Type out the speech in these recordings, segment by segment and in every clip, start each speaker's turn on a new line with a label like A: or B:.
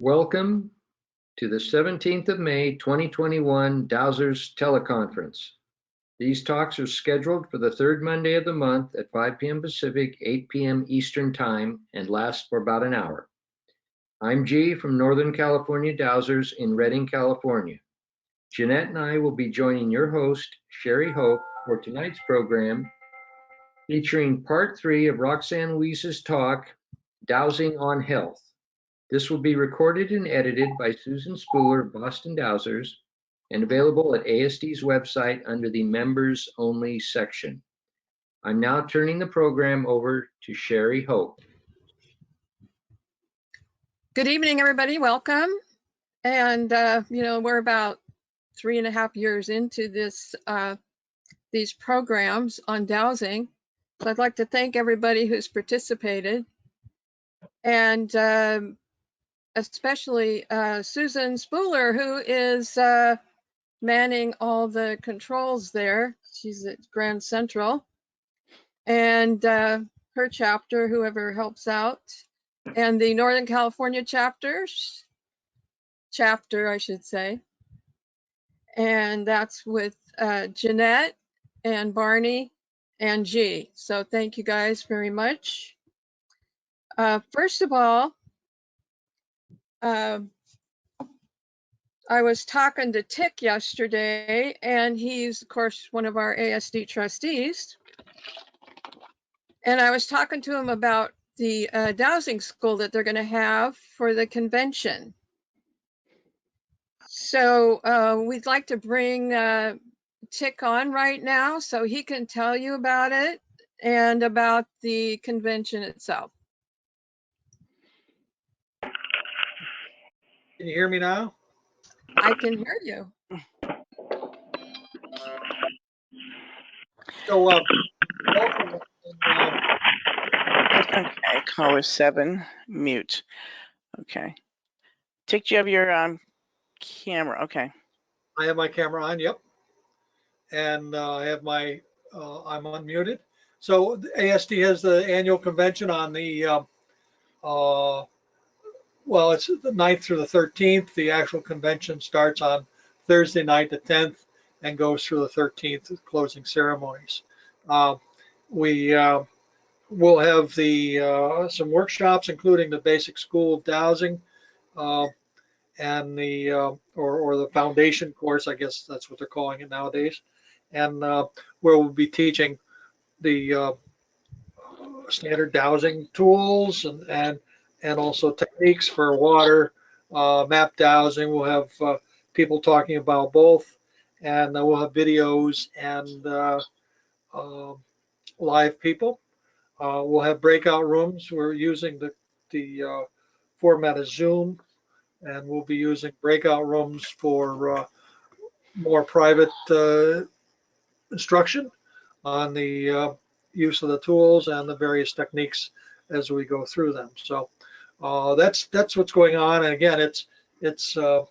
A: Welcome to the 17th of May 2021 Dowsers teleconference. These talks are scheduled for the third Monday of the month at 5 p.m. Pacific, 8 p.m. Eastern Time, and last for about an hour. I'm G from Northern California Dowsers in Redding, California. Jeanette and I will be joining your host, Sherry Hope, for tonight's program, featuring part 3 of Roxanne Louise's talk, Dowsing on Health. This will be recorded and edited by Susan Spooler of Boston Dowsers and available at ASD's website under the Members Only section. I'm now turning the program over to Sherry Hope.
B: Good evening, everybody. Welcome. And, we're about 3.5 years into these programs on dowsing. So I'd like to thank everybody who's participated. And especially Susan Spooler, who is manning all the controls there. She's at Grand Central. And her chapter, whoever helps out. And the Northern California chapter, I should say. And that's with Jeanette and Barney and G. So thank you guys very much. First of all, I was talking to Tick yesterday, and he's, of course, one of our ASD trustees. And I was talking to him about the dowsing school that they're going to have for the convention. So we'd like to bring Tick on right now so he can tell you about it and about the convention itself.
C: Can you hear me now?
B: I can hear you.
C: So, welcome.
D: Okay, caller 7, mute. Okay. Tick, do you have your camera? Okay.
C: I have my camera on, yep. And I have my, I'm unmuted. So the ASD has the annual convention on the, well, it's the 9th through the 13th. The actual convention starts on Thursday night, the 10th, and goes through the 13th with closing ceremonies. We will have the some workshops, including the basic school of dowsing, and the or the foundation course, I guess that's what they're calling it nowadays, and where we'll be teaching the standard dowsing tools and also techniques for water, map dowsing. We'll have people talking about both, and we'll have videos and live people. We'll have breakout rooms. We're using the format of Zoom, and we'll be using breakout rooms for more private instruction on the use of the tools and the various techniques as we go through them. So that's what's going on. And again, it's the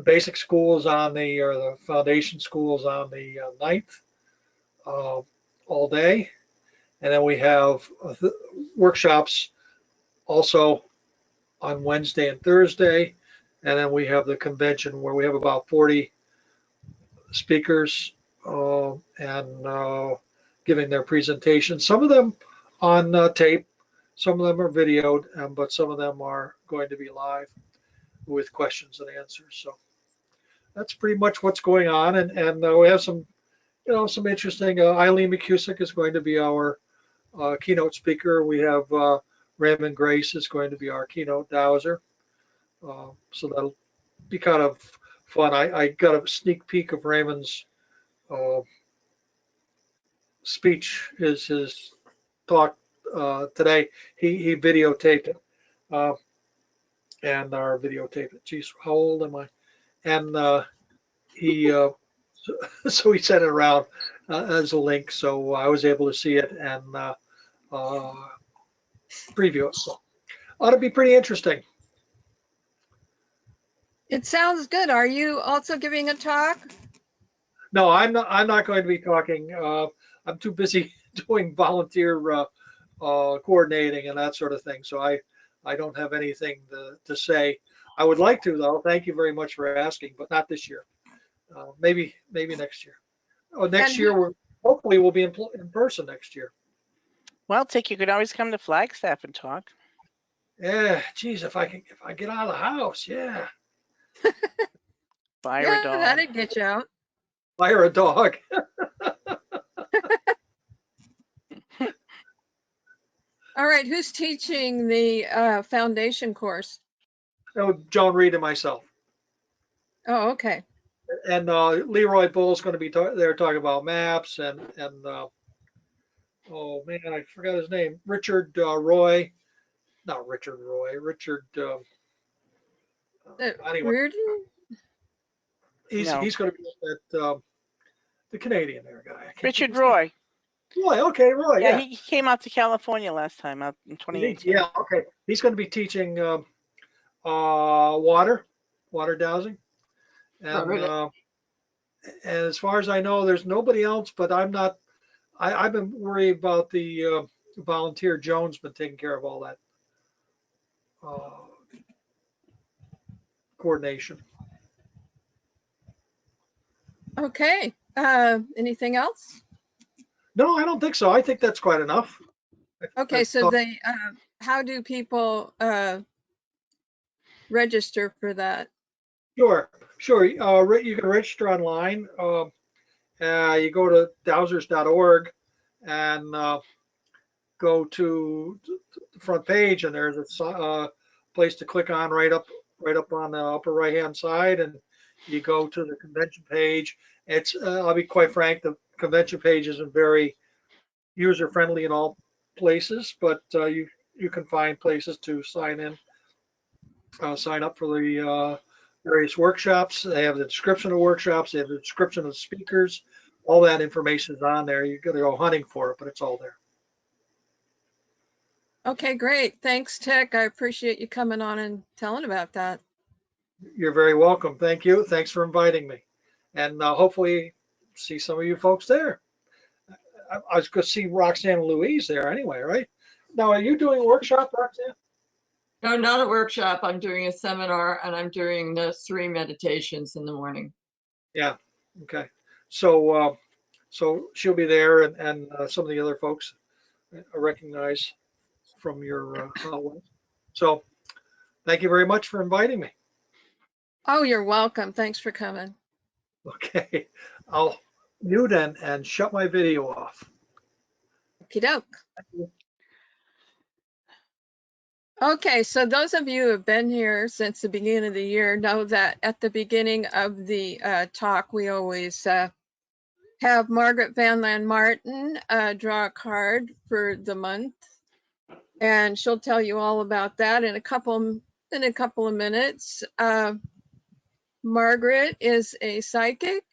C: basic schools on the foundation schools on the 9th all day, and then we have workshops also on Wednesday and Thursday, and then we have the convention where we have about 40 speakers and giving their presentations. Some of them on tape, some of them are videoed, but some of them are going to be live with questions and answers. So that's pretty much what's going on, and we have some, some interesting. Eileen McCusick is going to be our keynote speaker. We have Raymond Grace is going to be our keynote dowser. So that'll be kind of fun. I got a sneak peek of Raymond's speech, his talk today. He videotaped it, and our videotaped it. Geez, how old am I? And he so he sent it around as a link, so I was able to see it and preview it. So ought to be pretty interesting.
B: It sounds good. Are you also giving a talk?
C: No, I'm not going to be talking. I'm too busy doing volunteer coordinating and that sort of thing. So I don't have anything to say. I would like to, though. Thank you very much for asking, but not this year. Maybe next year. Oh, next
B: And
C: year hopefully we'll be in person next year.
D: Well, Tick, you could always come to Flagstaff and talk.
C: Yeah, geez, if I get out of the house, yeah,
D: Fire a
B: yeah,
D: dog.
B: that'd get you out.
C: fire a dog.
B: All right, who's teaching the foundation course?
C: Oh, Joan Reed and myself.
B: Oh, okay.
C: And Leroy Bull's going to be there talking about maps and oh man, I forgot his name. Richard Roy, not Richard Roy. Richard. Anyway,
B: Reardon?
C: he's
D: No.
C: going to be at the Canadian there guy. I can't think
D: Richard
C: of his name.
D: Roy.
C: Roy, okay, Roy,
D: Yeah,
C: yeah.
D: he came out to California last time, out in 2018.
C: Yeah, okay. He's going to be teaching water dowsing, and as far as I know, there's nobody else. But I'm not. I've been worried about the volunteer. Joan's been taking care of all that coordination.
B: Okay. Anything else?
C: No, I don't think so. I think that's quite enough.
B: Okay, so how do people register for that?
C: Sure. You can register online. You go to dowsers.org and go to the front page, and there's a place to click on right up on the upper right hand side, and you go to the convention page. It's I'll be quite frank, the convention page isn't very user friendly in all places, but you can find places to sign up for the various workshops. They have the description of workshops, they have the description of speakers. All that information is on there. You got to go hunting for it, but it's all there.
B: Okay, great. Thanks, Tech. I appreciate you coming on and telling about that.
C: You're very welcome. Thank you. Thanks for inviting me. And hopefully see some of you folks there. I was going to see Roxanne Louise there anyway, right? Now, are you doing a workshop, Roxanne?
E: No, not a workshop. I'm doing a seminar and I'm doing the 3 meditations in the morning.
C: Yeah. Okay. So she'll be there, and some of the other folks I recognize from your hallway. So thank you very much for inviting me.
B: Oh, you're welcome. Thanks for coming.
C: Okay. I'll mute and shut my video off.
B: Okie doke. Okay, so those of you who have been here since the beginning of the year know that at the beginning of the talk, we always have Margaret Van Land Martin draw a card for the month, and she'll tell you all about that in a couple of minutes. Margaret is a psychic.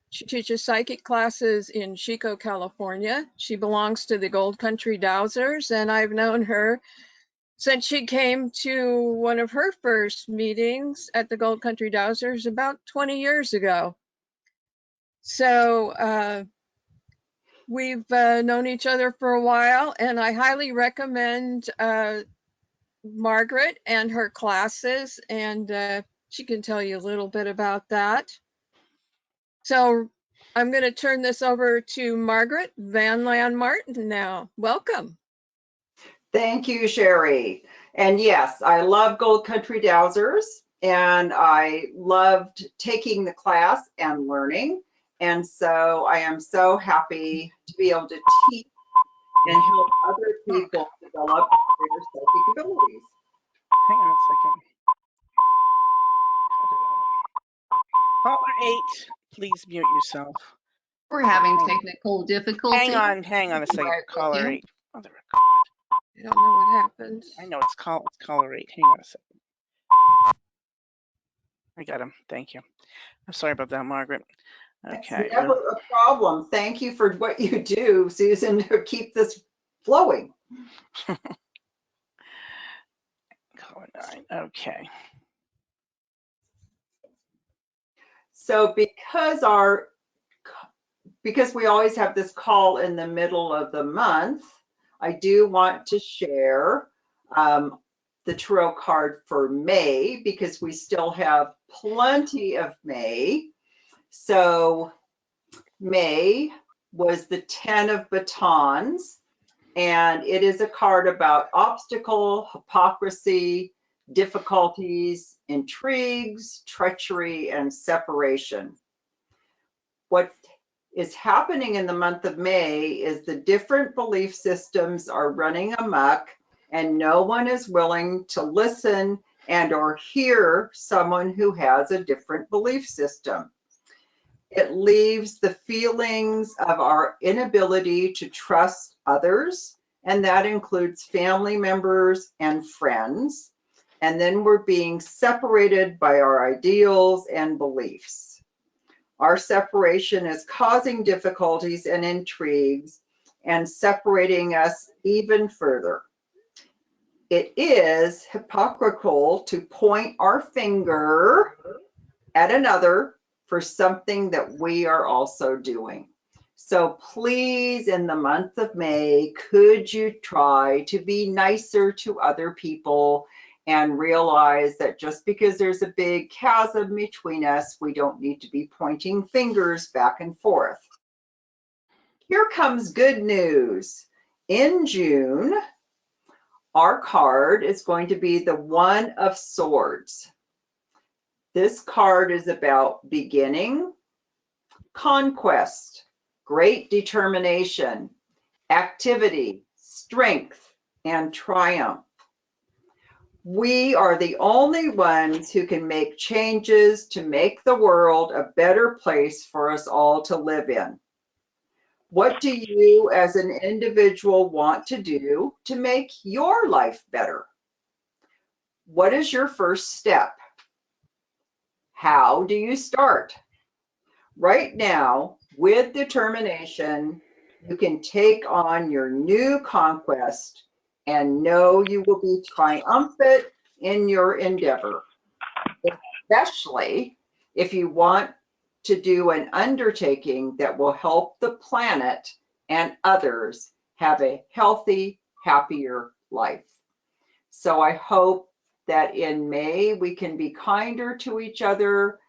B: She teaches psychic classes in Chico, California. She belongs to the Gold Country Dowsers, and I've known her since she came to one of her first meetings at the Gold Country Dowsers about 20 years ago. So we've known each other for a while, and I highly recommend Margaret and her classes, and she can tell you a little bit about that. So I'm going to turn this over to Margaret Van Land Martin now. Welcome.
F: Thank you, Sherry. And yes, I love Gold Country Dowsers, and I loved taking the class and learning. And so I am so happy to be able to teach and help other people develop their psychic abilities.
D: Hang on a second. Caller 8, please mute yourself.
G: We're having technical difficulties.
D: Hang on a second. Caller 8. Mother of God.
B: I don't know what happened.
D: I know it's caller 8. Hang on a second. I got him. Thank you. I'm sorry about that, Margaret. Okay.
F: It's never a problem. Thank you for what you do, Susan, to keep this flowing.
D: Caller 9. Okay.
F: So because we always have this call in the middle of the month, I do want to share the tarot card for May because we still have plenty of May. So May was the 10 of batons, and it is a card about obstacle, hypocrisy, difficulties, intrigues, treachery, and separation. What is happening in the month of May is the different belief systems are running amok, and no one is willing to listen and or hear someone who has a different belief system. It leaves the feelings of our inability to trust others, and that includes family members and friends. And then we're being separated by our ideals and beliefs. Our separation is causing difficulties and intrigues and separating us even further. It is hypocritical to point our finger at another for something that we are also doing. So please, in the month of May, could you try to be nicer to other people and realize that just because there's a big chasm between us, we don't need to be pointing fingers back and forth. Here comes good news. In June, our card is going to be the One of Swords. This card is about beginning, conquest, great determination, activity, strength, and triumph. We are the only ones who can make changes to make the world a better place for us all to live in. What do you as an individual want to do to make your life better? What is your first step? How do you start? Right now, with determination, you can take on your new conquest and know you will be triumphant in your endeavor, especially if you want to do an undertaking that will help the planet and others have a healthy, happier life. So I hope that in May we can be kinder to each other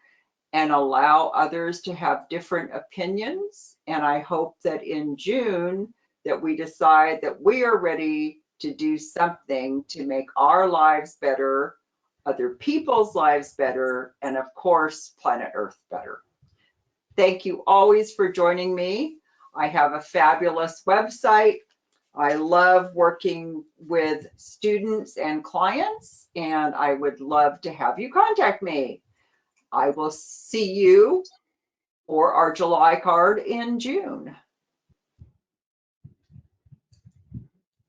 F: and allow others to have different opinions. And I hope that in June that we decide that we are ready to do something to make our lives better, other people's lives better, and of course, planet Earth better. Thank you always for joining me. I have a fabulous website. I love working with students and clients, and I would love to have you contact me. I will see you for our July card in June.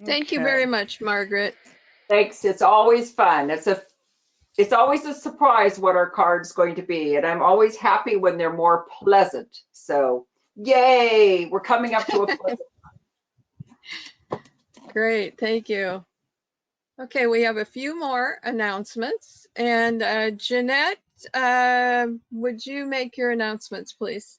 B: Thank you
D: Okay.
B: very much, Margaret.
F: Thanks. It's always fun. It's always a surprise what our card's going to be, and I'm always happy when they're more pleasant. So, yay! We're coming up to a pleasant.
B: Great, thank you. Okay, we have a few more announcements. And Jeanette, would you make your announcements, please?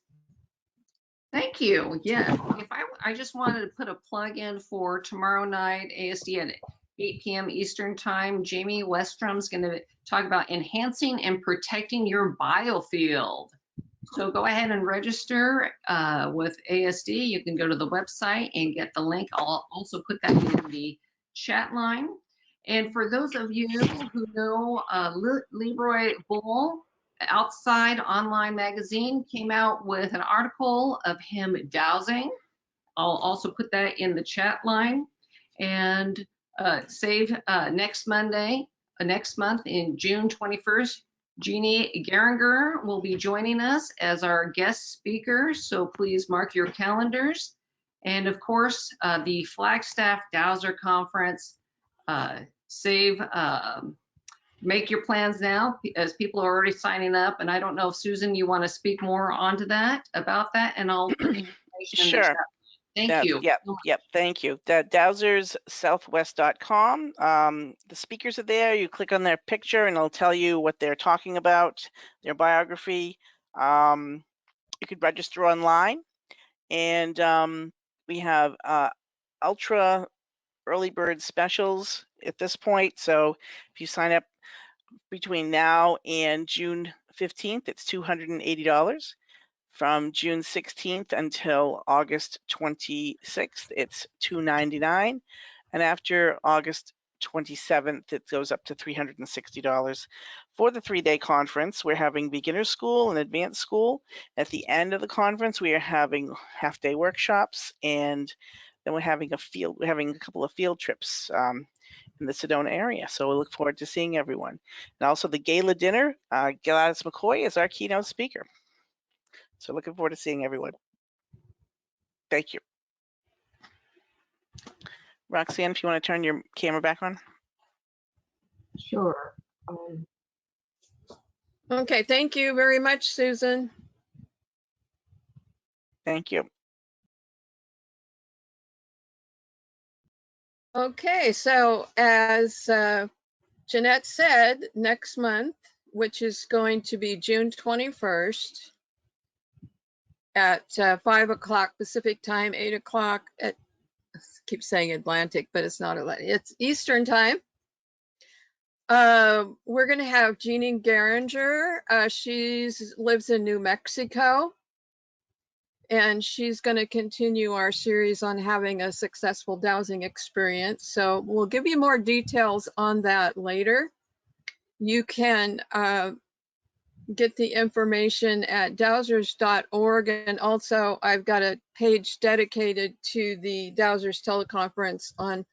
G: Thank you. Yeah, if I just wanted to put a plug in for tomorrow night, ASD at 8 p.m. Eastern Time. Jamie Westrom's going to talk about enhancing and protecting your biofield. So go ahead and register with ASD. You can go to the website and get the link. I'll also put that in the chat line. And for those of you who know Leroy Bull, Outside Online Magazine came out with an article of him dowsing. I'll also put that in the chat line. And save next Monday, next month in June 21st, Jeannie Geringer will be joining us as our guest speaker, so please mark your calendars. And of course, the Flagstaff Dowser Conference, make your plans now as people are already signing up. And I don't know if Susan, you want to speak more onto that, about that, and I'll put the information in the
D: Sure.
G: chat. Thank you.
D: Yep. Thank you. Dowserssouthwest.com. The speakers are there. You click on their picture and it'll tell you what they're talking about, their biography. You could register online, and we have ultra early bird specials at this point. So if you sign up between now and June 15th, it's $280. From June 16th until August 26th, it's $299. And after August 27th, it goes up to $360. For the 3-day conference, we're having beginner school and advanced school. At the end of the conference, we are having half-day workshops, and then we're having a couple of field trips in the Sedona area. So we look forward to seeing everyone. And also the gala dinner, Gladys McCoy is our keynote speaker. So looking forward to seeing everyone. Thank you. Roxanne, if you want to turn your camera back on.
E: Sure.
B: Okay, thank you very much, Susan.
D: Thank you.
B: Okay, so as Jeanette said, next month, which is going to be June 21st at 5 o'clock Pacific time, 8 o'clock at, I keep saying Atlantic, but it's not Atlantic, it's Eastern time. We're going to have Jeannie Geringer. She lives in New Mexico, and she's going to continue our series on having a successful dowsing experience. So we'll give you more details on that later. You can get the information at dowsers.org, and also I've got a page dedicated to the Dowsers teleconference on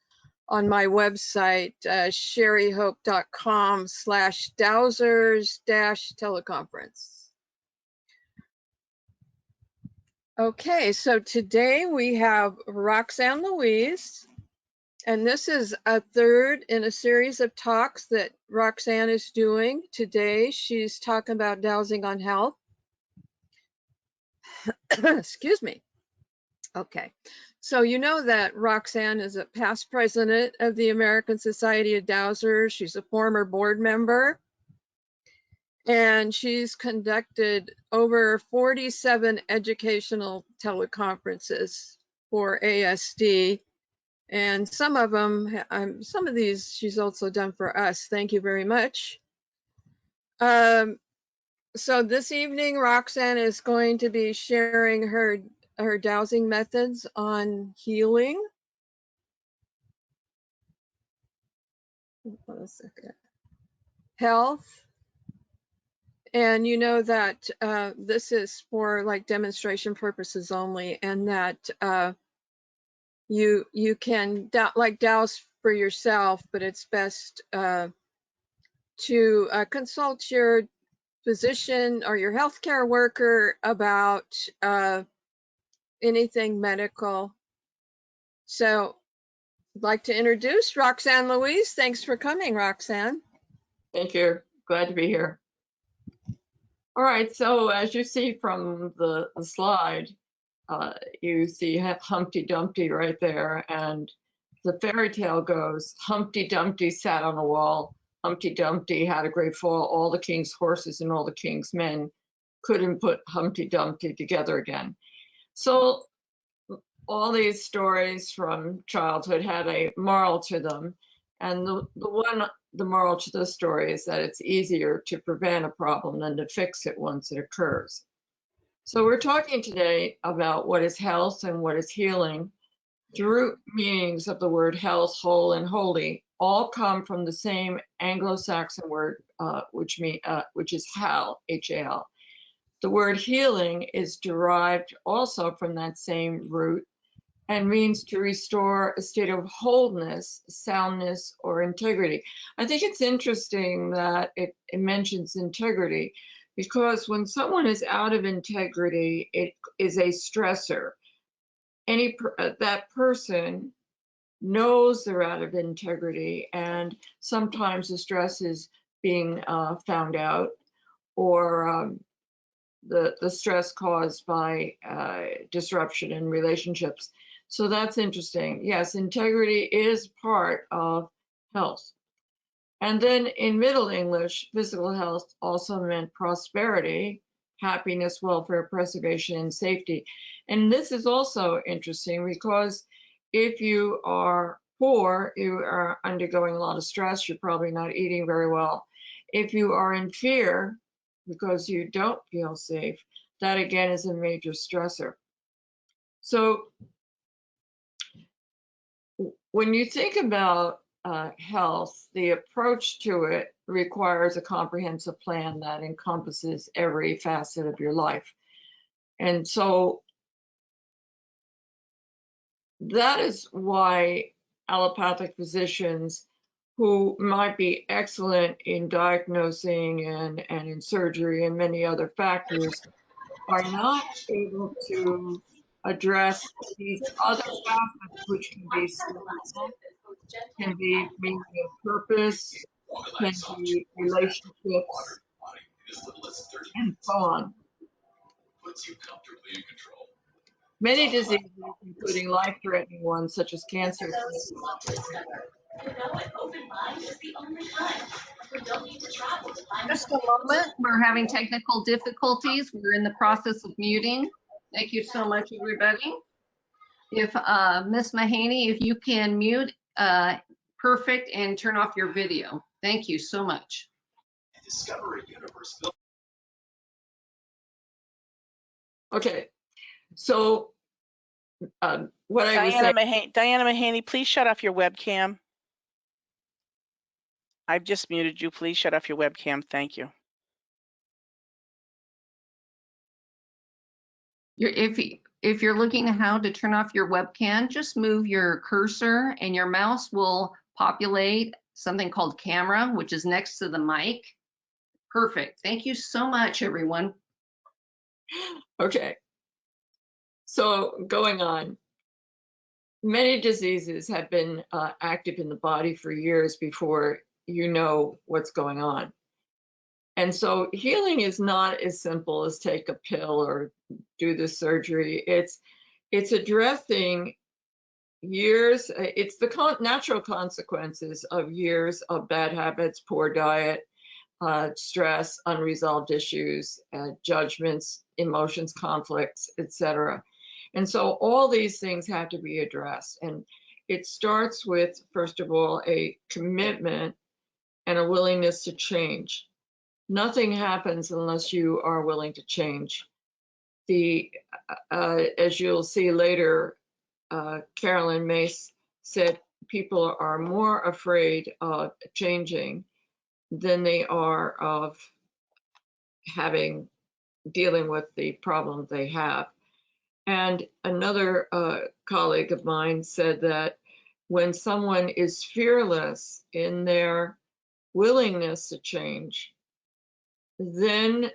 B: my website, sherryhope.com/dowsers-teleconference. Okay, so today we have Roxanne Louise, and this is a third in a series of talks that Roxanne is doing. Today she's talking about dowsing on health. Excuse me. Okay, so you know that Roxanne is a past president of the American Society of Dowsers. She's a former board member, and she's conducted over 47 educational teleconferences for ASD, and some of these she's also done for us. Thank you very much. So this evening, Roxanne is going to be sharing her dowsing methods on healing. Hold on a second. Health. And you know that this is for like demonstration purposes only, and that you can douse for yourself, but it's best to consult your physician or your healthcare worker about anything medical. So I'd like to introduce Roxanne Louise. Thanks for coming, Roxanne.
E: Thank you. Glad to be here. All right, so as you see from the slide, you see Humpty Dumpty right there, and the fairy tale goes, Humpty Dumpty sat on a wall, Humpty Dumpty had a great fall, all the king's horses and all the king's men couldn't put Humpty Dumpty together again. So all these stories from childhood had a moral to them, and the moral to the story is that it's easier to prevent a problem than to fix it once it occurs. So we're talking today about what is health and what is healing. The root meanings of the word health, whole, and holy all come from the same Anglo-Saxon word, which is hal, H-A-L. The word healing is derived also from that same root and means to restore a state of wholeness, soundness, or integrity. I think it's interesting that it mentions integrity, because when someone is out of integrity, it is a stressor. That person knows they're out of integrity, and sometimes the stress is being found out, or the stress caused by disruption in relationships. So that's interesting. Yes, integrity is part of health. And then in Middle English, physical health also meant prosperity, happiness, welfare, preservation, and safety. And this is also interesting because if you are poor, you are undergoing a lot of stress, you're probably not eating very well. If you are in fear because you don't feel safe, that again is a major stressor. So when you think about health, the approach to it requires a comprehensive plan that encompasses every facet of your life. And so that is why allopathic physicians who might be excellent in diagnosing and in surgery and many other factors are not able to address these other facets, which can be skeletal, can be meaning and purpose, can be relationships, and so on. Many diseases, including life-threatening ones such as cancer.
G: Just a moment, we're having technical difficulties. We're in the process of muting. Thank you so much, everybody. If Ms. Mahaney, if you can mute, perfect, and turn off your video. Thank you so much.
E: Okay, so what I was saying.
D: Diana Mahaney, please shut off your webcam. I've just muted you. Please shut off your webcam. Thank you.
G: If you're looking at how to turn off your webcam, just move your cursor and your mouse will populate something called camera, which is next to the mic. Perfect. Thank you so much, everyone.
E: Okay, so going on. Many diseases have been active in the body for years before you know what's going on. And so healing is not as simple as take a pill or do the surgery. It's addressing years, it's the natural consequences of years of bad habits, poor diet, stress, unresolved issues, judgments, emotions, conflicts, etc. And so all these things have to be addressed. And it starts with, first of all, a commitment and a willingness to change. Nothing happens unless you are willing to change. As you'll see later, Carolyn Mace said people are more afraid of changing than they are of dealing with the problem they have. And another colleague of mine said that when someone is fearless in their willingness to change, then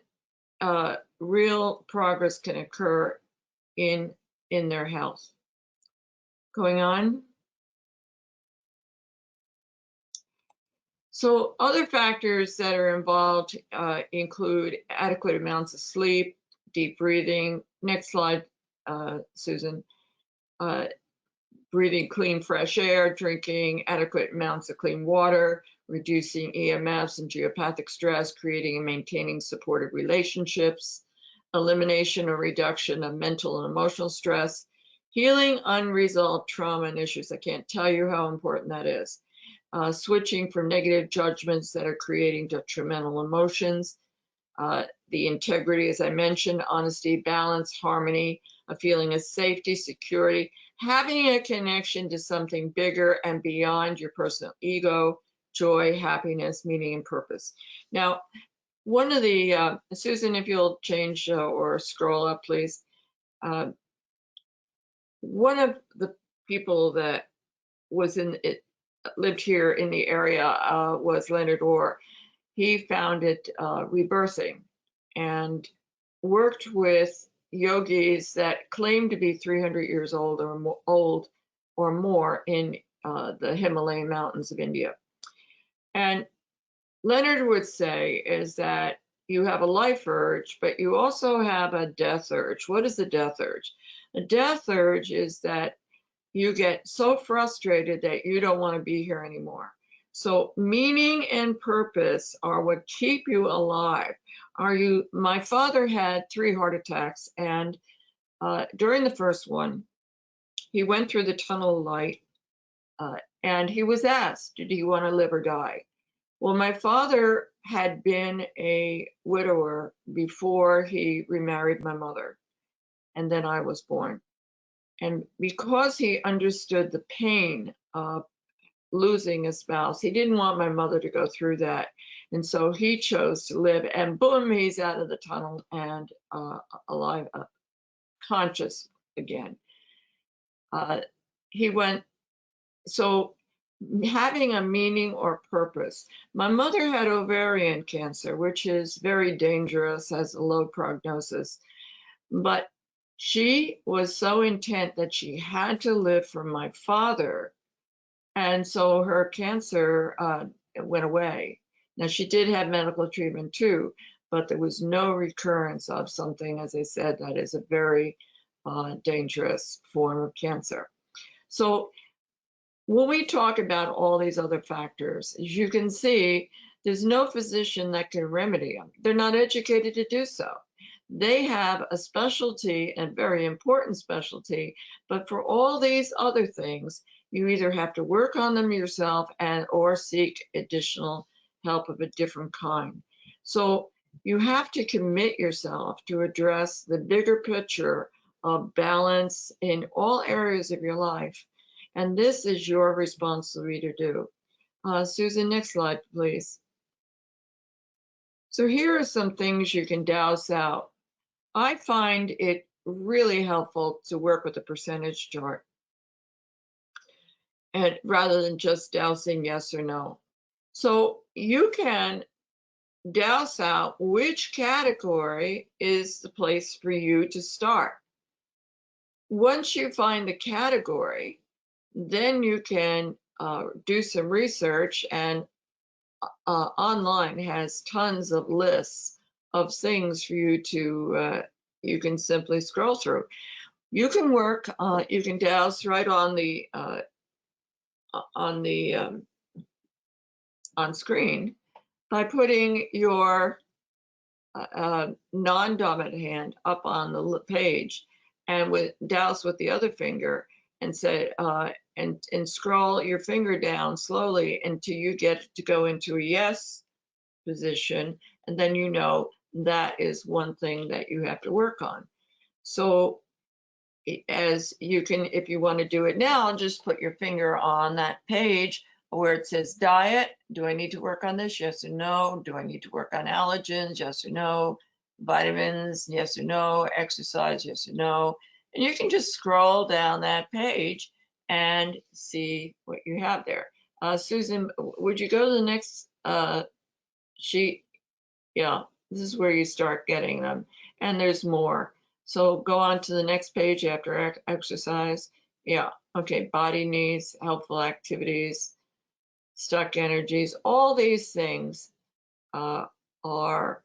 E: real progress can occur in their health. Going on. So other factors that are involved include adequate amounts of sleep, deep breathing. Next slide, Susan. Breathing clean, fresh air, drinking adequate amounts of clean water, reducing EMFs and geopathic stress, creating and maintaining supportive relationships, elimination or reduction of mental and emotional stress, healing unresolved trauma and issues. I can't tell you how important that is. Switching from negative judgments that are creating detrimental emotions, the integrity, as I mentioned, honesty, balance, harmony, a feeling of safety, security, having a connection to something bigger and beyond your personal ego, joy, happiness, meaning, and purpose. Now, one of the, Susan, if you'll change or scroll up, please. One of the people that lived here in the area was Leonard Orr. He founded Rebirthing and worked with yogis that claim to be 300 years old or more in the Himalayan mountains of India. And Leonard would say is that you have a life urge, but you also have a death urge. What is the death urge? The death urge is that you get so frustrated that you don't want to be here anymore. So meaning and purpose are what keep you alive. My father had 3 heart attacks, and during the first one, he went through the tunnel of light And he was asked, "Do you want to live or die?" Well, my father had been a widower before he remarried my mother, and then I was born. And because he understood the pain of losing a spouse, he didn't want my mother to go through that. And so he chose to live, and boom, he's out of the tunnel and alive, conscious again. He went, so having a meaning or purpose. My mother had ovarian cancer, which is very dangerous, has a low prognosis, but she was so intent that she had to live for my father. And so her cancer went away. Now, she did have medical treatment too, but there was no recurrence of something, as I said, that is a very dangerous form of cancer. So when we talk about all these other factors, as you can see, there's no physician that can remedy them. They're not educated to do so. They have a specialty, and very important specialty, but for all these other things, you either have to work on them yourself or seek additional help of a different kind. So you have to commit yourself to address the bigger picture of balance in all areas of your life. And this is your responsibility to do. Susan, next slide, please. So here are some things you can douse out. I find it really helpful to work with a percentage chart, and rather than just dousing yes or no. So you can douse out which category is the place for you to start. Once you find the category, then you can do some research, and online has tons of lists of things for you to, you can simply scroll through. You can work, you can douse right on the on screen by putting your non-dominant hand up on the page, and douse with the other finger, and say and scroll your finger down slowly until you get to go into a yes position, and then you know that is one thing that you have to work on. So as you can, if you want to do it now, just put your finger on that page where it says diet. Do I need to work on this? Yes or no. Do I need to work on allergens? Yes or no. Vitamins? Yes or no. Exercise? Yes or no. And you can just scroll down that page and see what you have there. Susan, would you go to the next sheet? Yeah, this is where you start getting them, and there's more. So go on to the next page after exercise. Yeah, okay, body needs, helpful activities, stuck energies, all these things are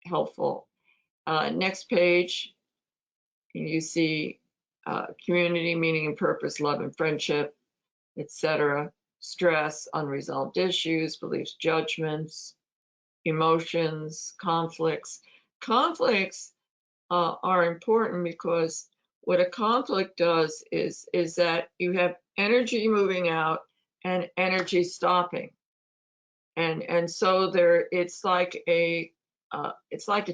E: helpful. Next page, you see community, meaning and purpose, love and friendship, etc. Stress, unresolved issues, beliefs, judgments, emotions, conflicts. Conflicts are important because what a conflict does is that you have energy moving out and energy stopping, and so there it's like a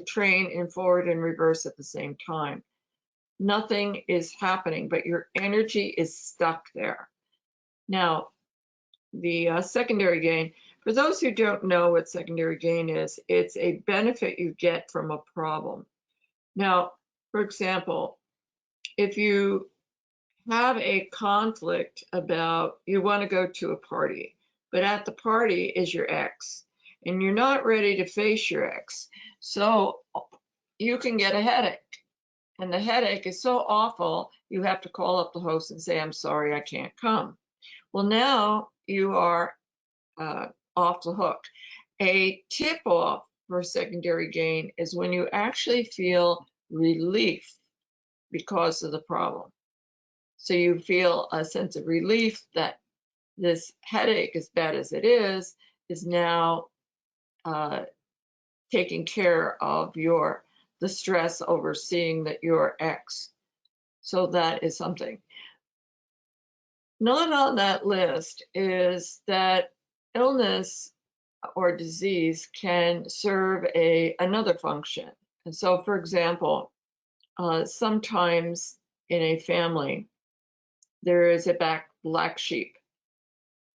E: train in forward and reverse at the same time. Nothing is happening, but your energy is stuck there. Now, the secondary gain, for those who don't know what secondary gain is, it's a benefit you get from a problem. Now, for example, if you have a conflict about you want to go to a party, but at the party is your ex, and you're not ready to face your ex, so you can get a headache. And the headache is so awful, you have to call up the host and say, "I'm sorry, I can't come." Well, now you are off the hook. A tip off for secondary gain is when you actually feel relief because of the problem. So you feel a sense of relief that this headache, as bad as it is now taking care of the stress over seeing that your ex. So that is something. Not on that list is that illness or disease can serve another function. And so, for example, sometimes in a family, there is a black sheep.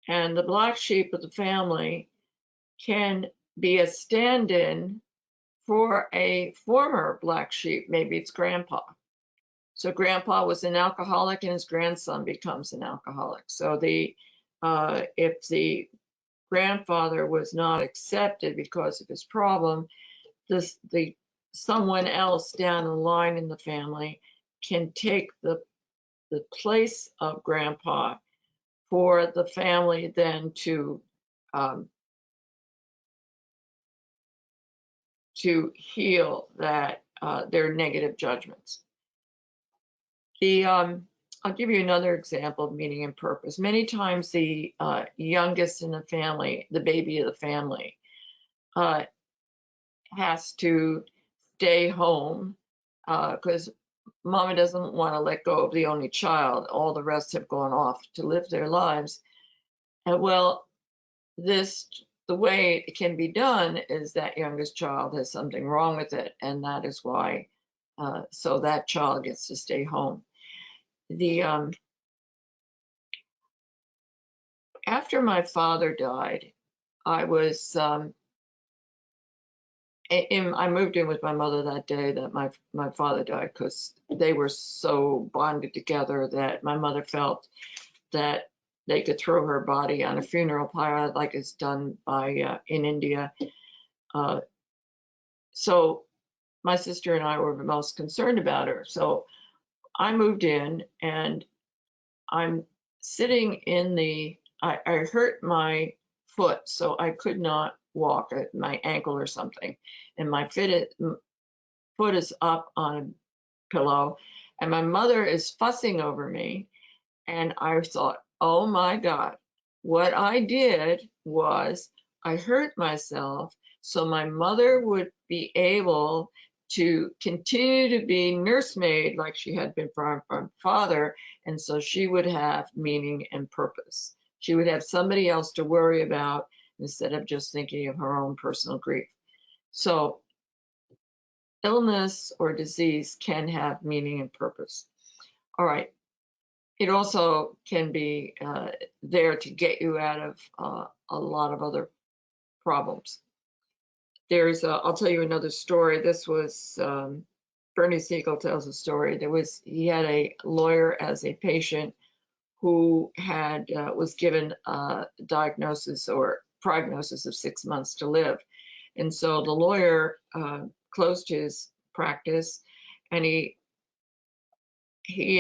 E: And the black sheep of the family can be a stand-in for a former black sheep. Maybe it's grandpa. So grandpa was an alcoholic and his grandson becomes an alcoholic. So if the grandfather was not accepted because of his problem, someone else down the line in the family can take the place of grandpa for the family then um, to heal their negative judgments. I'll give you another example of meaning and purpose. Many times the youngest in the family, the baby of the family, has to stay home because mama doesn't want to let go of the only child. All the rest have gone off to live their lives. And well, the way it can be done is that youngest child has something wrong with it, and that is why, so that child gets to stay home. After my father died, I moved in with my mother that day that my father died because they were so bonded together that my mother felt that they could throw her body on a funeral pyre like it's done in India. So my sister and I were the most concerned about her. So I moved in and I'm sitting I hurt my foot, so I could not walk at my ankle or something. And my foot is up on a pillow and my mother is fussing over me. And I thought, oh my God, what I did was I hurt myself so my mother would be able to continue to be nursemaid like she had been from father. And so she would have meaning and purpose. She would have somebody else to worry about instead of just thinking of her own personal grief. So illness or disease can have meaning and purpose. All right. It also can be there to get you out of a lot of other problems. I'll tell you another story. This was Bernie Siegel tells a story. He had a lawyer as a patient who was given a diagnosis or prognosis of 6 months to live. And so the lawyer closed his practice and he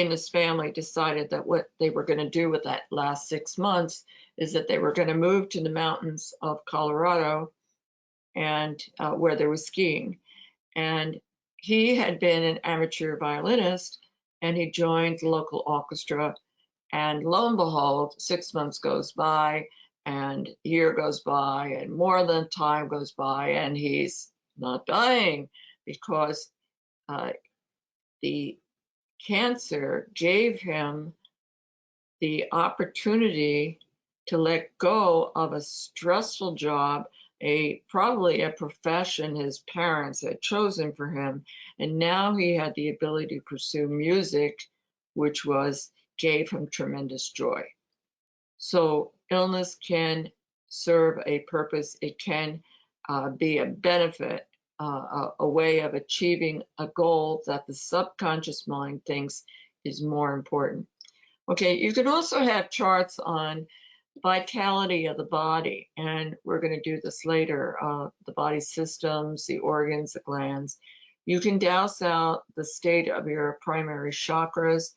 E: and his family decided that what they were going to do with that last 6 months is that they were going to move to the mountains of Colorado and where there was skiing. And he had been an amateur violinist and he joined the local orchestra. And lo and behold, 6 months goes by and a year goes by and more than time goes by and he's not dying because the cancer gave him the opportunity to let go of a stressful job, probably a profession his parents had chosen for him, and now he had the ability to pursue music, which gave him tremendous joy. So illness can serve a purpose. It can be a benefit, a way of achieving a goal that the subconscious mind thinks is more important. Okay, you can also have charts on vitality of the body, and we're going to do this later, the body systems, the organs, the glands. You can dowse out the state of your primary chakras,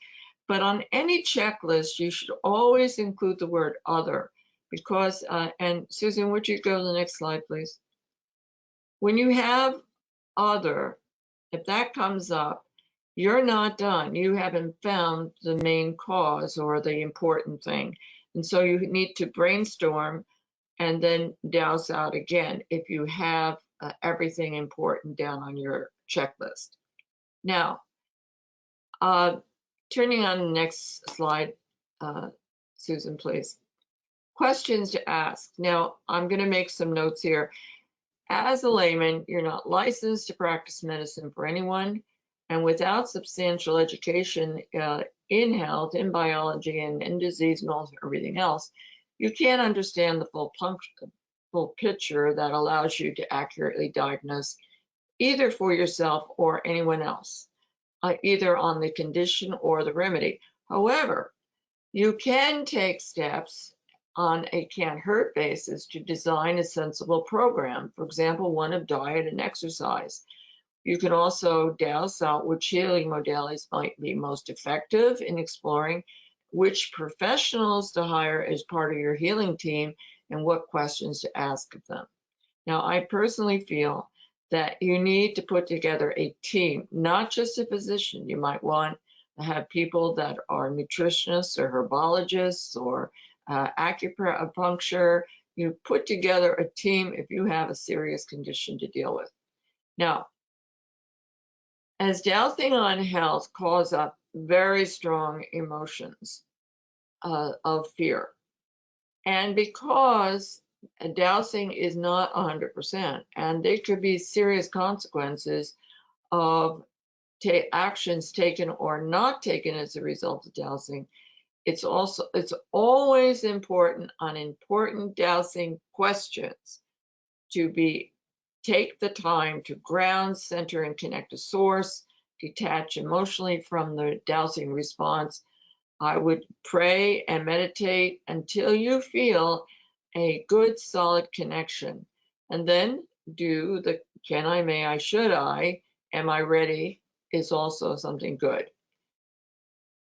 E: but on any checklist, you should always include the word other because, and Susan, would you go to the next slide, please? When you have other, if that comes up, you're not done. You haven't found the main cause or the important thing. And so you need to brainstorm and then douse out again if you have everything important down on your checklist. Now, turning on the next slide, Susan, please. Questions to ask. Now, I'm going to make some notes here. As a layman, you're not licensed to practice medicine for anyone, and without substantial education in health, in biology, and in disease and all, everything else, you can't understand the full picture that allows you to accurately diagnose either for yourself or anyone else, either on the condition or the remedy. However, you can take steps on a can't hurt basis to design a sensible program, for example, one of diet and exercise. You can also douse out which healing modalities might be most effective in exploring which professionals to hire as part of your healing team and what questions to ask of them. Now, I personally feel that you need to put together a team, not just a physician. You might want to have people that are nutritionists or herbologists or acupuncture. You put together a team if you have a serious condition to deal with. Now, as dowsing on health calls up very strong emotions of fear, and because dowsing is not 100%, and there could be serious consequences of actions taken or not taken as a result of dowsing, it's always important on important dowsing questions to take the time to ground, center, and connect to source, detach emotionally from the dowsing response. I would pray and meditate until you feel a good, solid connection. And then do the can I, may I, should I, am I ready is also something good.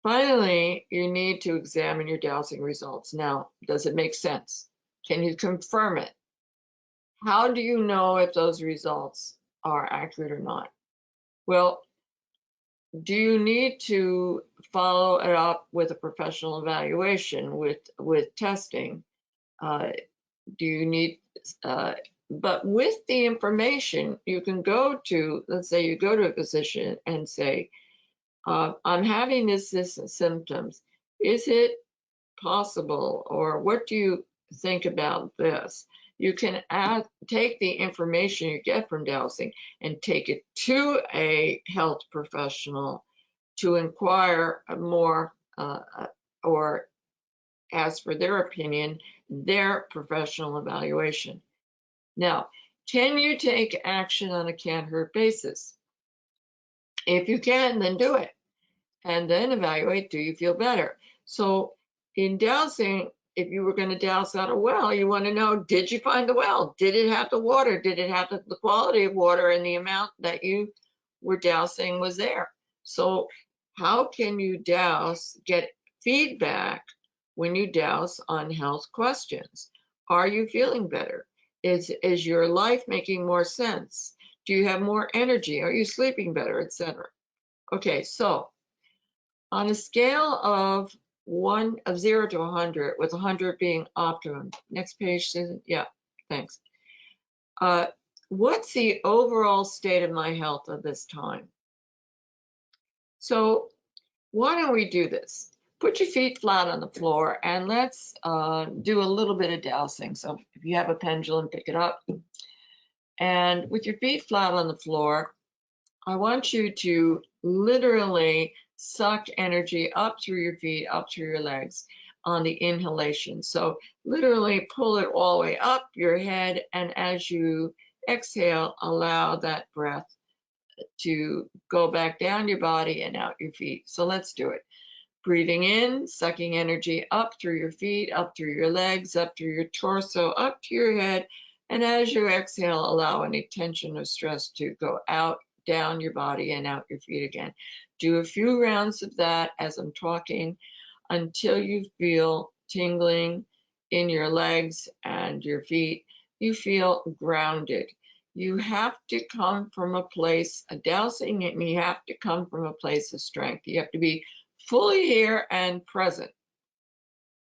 E: Finally, you need to examine your dowsing results. Now, does it make sense? Can you confirm it? How do you know if those results are accurate or not? Well, do you need to follow it up with a professional evaluation with testing? Do you need, but with the information, you can go to, let's say you go to a physician and say, I'm having this symptoms. Is it possible, or what do you think about this? You can take the information you get from dowsing and take it to a health professional to inquire more or ask for their opinion, their professional evaluation. Now, can you take action on a can't hurt basis? If you can, then do it. And then evaluate, do you feel better? So in dowsing, if you were going to douse out a well, you want to know, did you find the well? Did it have the water? Did it have the quality of water and the amount that you were dousing was there? So how can you get feedback when you douse on health questions? Are you feeling better? Is your life making more sense? Do you have more energy? Are you sleeping better, etc.? Okay, so on a scale of 0 to 100, with 100 being optimum. Next page, Susan. Yeah, thanks. What's the overall state of my health at this time? So why don't we do this? Put your feet flat on the floor and let's do a little bit of dowsing. So if you have a pendulum, pick it up. And with your feet flat on the floor, I want you to literally suck energy up through your feet, up through your legs on the inhalation. So literally pull it all the way up your head, and as you exhale, allow that breath to go back down your body and out your feet. So let's do it. Breathing in, sucking energy up through your feet, up through your legs, up through your torso, up to your head. And as you exhale, allow any tension or stress to go out, down your body and out your feet again. Do a few rounds of that as I'm talking until you feel tingling in your legs and your feet. You feel grounded. You have to come from a place of dowsing, and you have to come from a place of strength. You have to be fully here and present.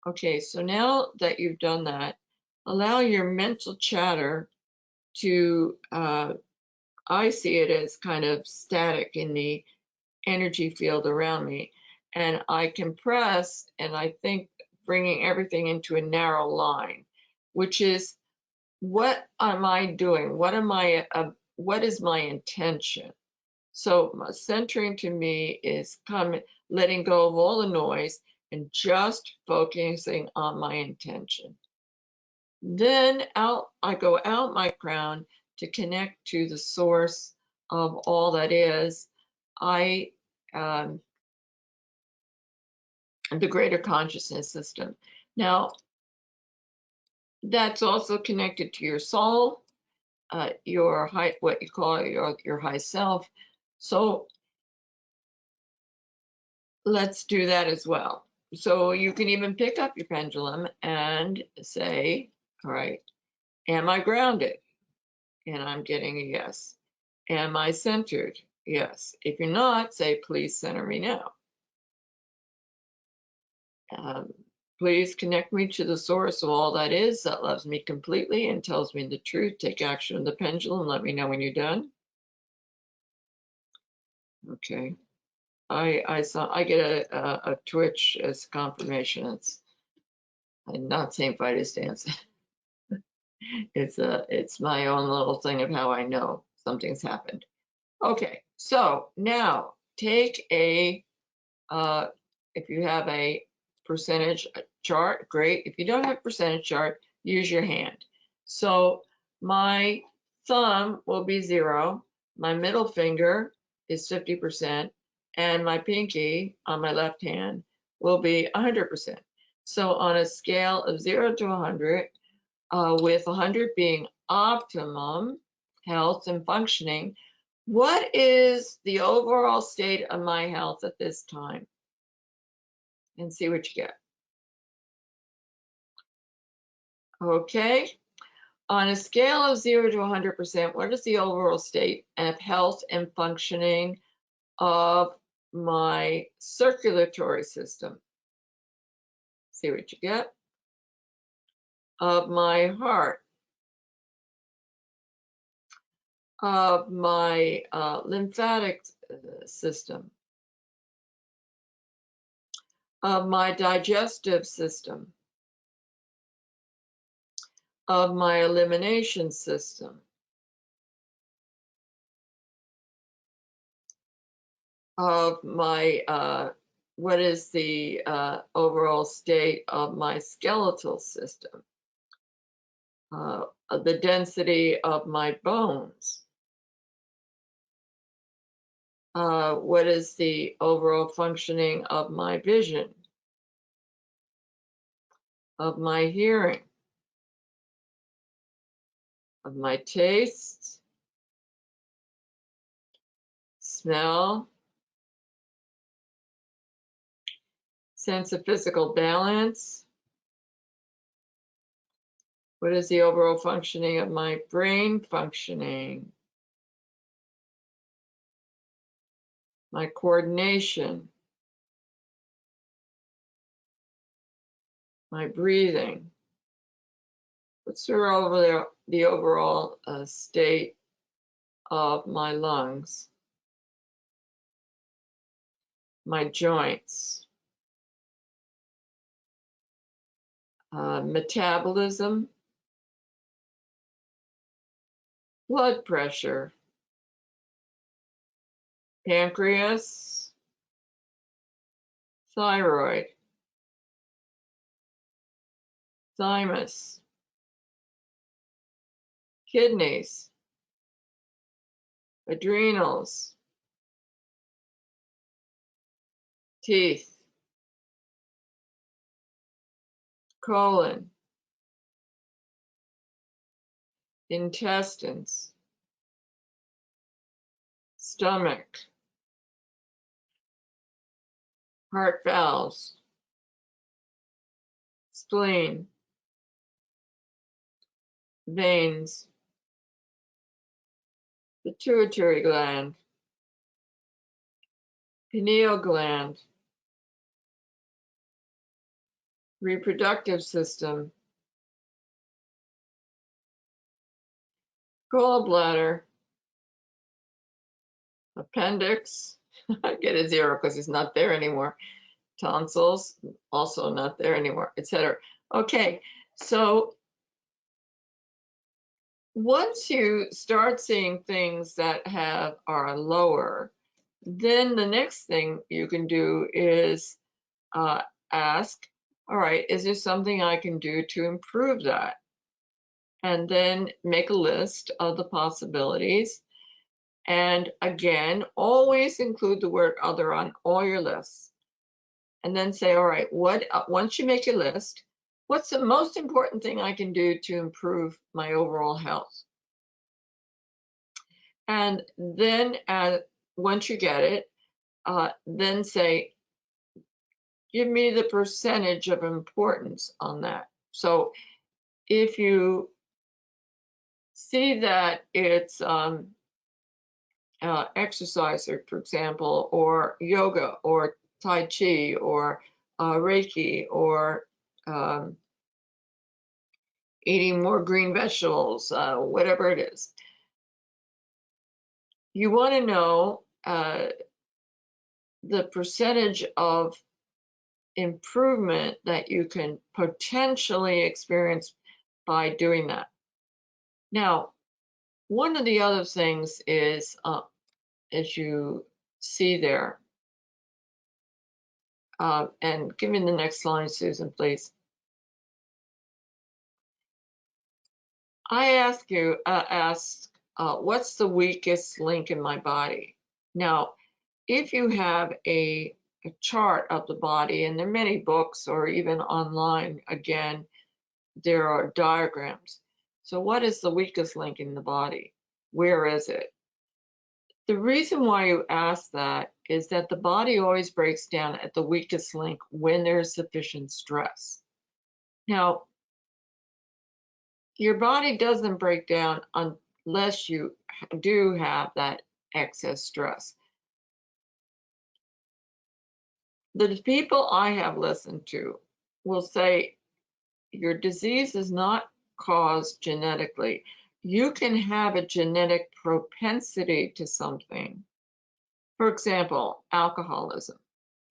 E: Okay, so now that you've done that, allow your mental chatter to, I see it as kind of static in the energy field around me. And I can press, and I think bringing everything into a narrow line, which is, what am I doing? What is my intention? So centering to me is letting go of all the noise and just focusing on my intention. Then I go out my crown to connect to the source of all that is. The greater consciousness system. Now, that's also connected to your soul, your high, what you call your high self. So let's do that as well. So you can even pick up your pendulum and say, all right, am I grounded? And I'm getting a yes. Am I centered? Yes. If you're not, say, please center me now. Please connect me to the source of all that is, that loves me completely and tells me the truth. Take action on the pendulum. Let me know when you're done. Okay. I get a twitch as confirmation. I'm not St. Vitus dance. It's my own little thing of how I know something's happened. Okay, so now take if you have a percentage chart, great. If you don't have a percentage chart, use your hand. So my thumb will be 0, my middle finger is 50%, and my pinky on my left hand will be 100%. So on a scale of 0 to 100, with 100 being optimum health and functioning, what is the overall state of my health at this time? And see what you get. Okay. On a scale of 0 to 100%, what is the overall state of health and functioning of my circulatory system? See what you get. Of my heart. Of my lymphatic system. Of my digestive system. Of my elimination system. Of my, what is the overall state of my skeletal system? The density of my bones. What is the overall functioning of my vision? Of my hearing? Of my taste? Smell? Sense of physical balance? What is the overall functioning of my brain functioning? My coordination? My breathing? What's the overall state of my lungs? My joints? Metabolism? Blood pressure? Pancreas? Thyroid? Thymus? Kidneys? Adrenals? Teeth? Colon? Intestines? Stomach? Heart valves? Spleen? Veins? Pituitary gland? Pineal gland? Reproductive system? Gallbladder? Appendix? I get a 0 because it's not there anymore. tonsils, also not there anymore, etc. Okay, so once you start seeing things that are lower, then the next thing you can do is ask, all right, is there something I can do to improve that? And then make a list of the possibilities. And again, always include the word other on all your lists. And then say, all right, once you make your list, what's the most important thing I can do to improve my overall health? And then once you get it, then say, give me the percentage of importance on that. So if you see that it's exercise, for example, or yoga, or Tai Chi, or Reiki, or eating more green vegetables, whatever it is, you want to know the percentage of improvement that you can potentially experience by doing that. Now, one of the other things is, as you see there, and give me the next slide, Susan, please. I ask you, what's the weakest link in my body? Now, if you have a chart of the body, and there are many books or even online, again, there are diagrams. So what is the weakest link in the body? Where is it? The reason why you ask that is that the body always breaks down at the weakest link when there's sufficient stress. Now, your body doesn't break down unless you do have that excess stress. The people I have listened to will say your disease is not caused genetically. You can have a genetic propensity to something. For example, alcoholism.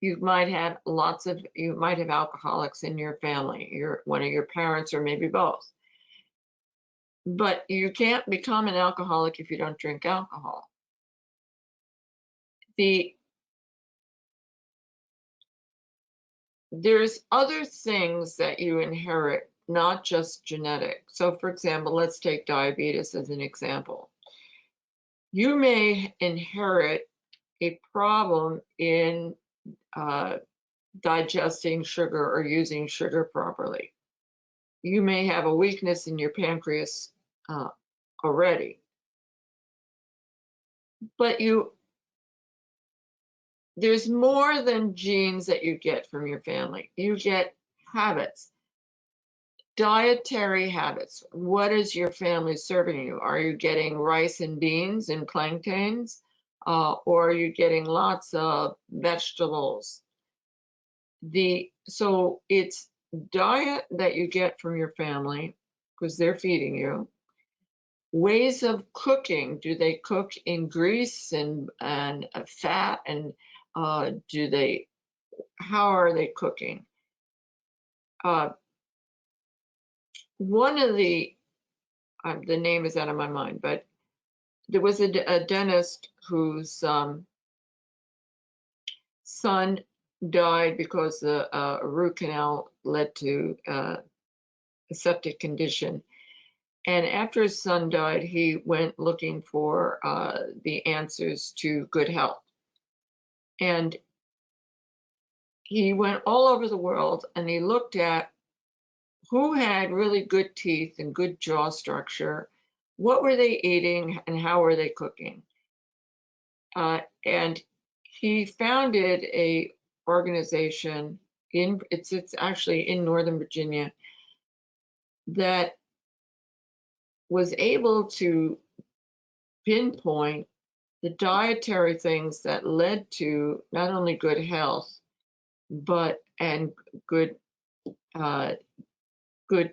E: You might have alcoholics in your family, one of your parents, or maybe both. But you can't become an alcoholic if you don't drink alcohol. There's other things that you inherit, not just genetic. So for example, let's take diabetes as an example. You may inherit a problem in digesting sugar or using sugar properly. You may have a weakness in your pancreas already. But there's more than genes that you get from your family. You get habits, dietary habits. What is your family serving you? Are you getting rice and beans and plantains? Or are you getting lots of vegetables? So it's diet that you get from your family because they're feeding you. Ways of cooking. Do they cook in grease and fat, and how are they cooking? One of the name is out of my mind, but there was a dentist whose son died because a root canal led to a septic condition. And after his son died, he went looking for the answers to good health. And he went all over the world and he looked at who had really good teeth and good jaw structure, what were they eating, and how were they cooking. And he founded a organization it's actually in Northern Virginia that was able to pinpoint the dietary things that led to not only good health, but good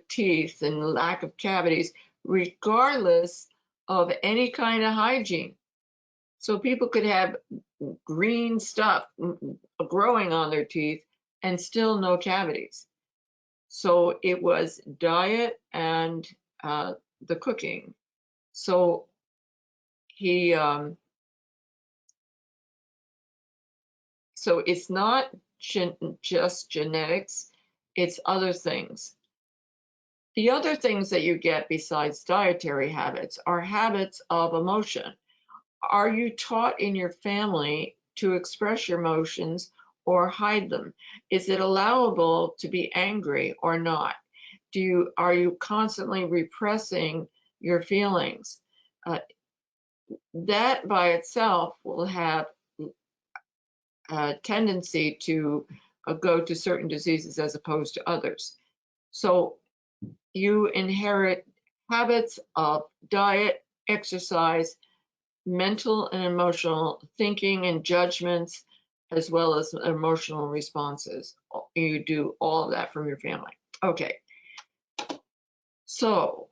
E: teeth and lack of cavities, regardless of any kind of hygiene. So people could have green stuff growing on their teeth, and still no cavities. So it was diet and the cooking. So he, so it's not just genetics, it's other things. The other things that you get besides dietary habits are habits of emotion. Are you taught in your family to express your emotions or hide them? Is it allowable to be angry or not? Are you constantly repressing your feelings? That by itself will have a tendency to go to certain diseases as opposed to others. So you inherit habits of diet, exercise, mental and emotional thinking and judgments, as well as emotional responses. You do all of that from your family. Okay. So,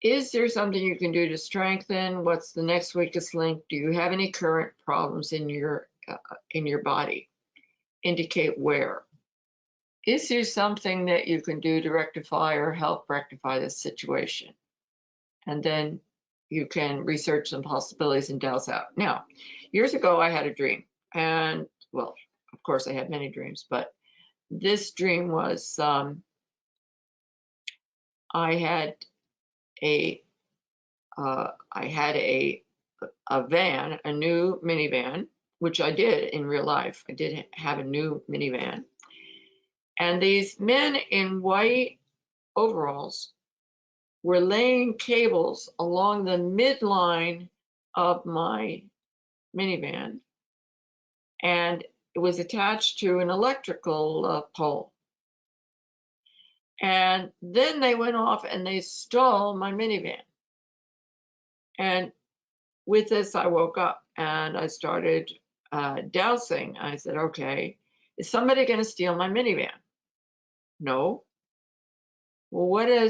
E: is there something you can do to strengthen? What's the next weakest link? Do you have any current problems in your body? Indicate where. Is there something that you can do to rectify or help rectify this situation? And then you can research some possibilities and douse out. Now, years ago, I had a dream. And, well, of course, I had many dreams, but this dream was I had a van, a new minivan, which I did in real life. I did have a new minivan. And these men in white overalls were laying cables along the midline of my minivan, and it was attached to an electrical pole. And then they went off and they stole my minivan. And with this, I woke up and I started dowsing. I said, okay, is somebody going to steal my minivan? No. Well,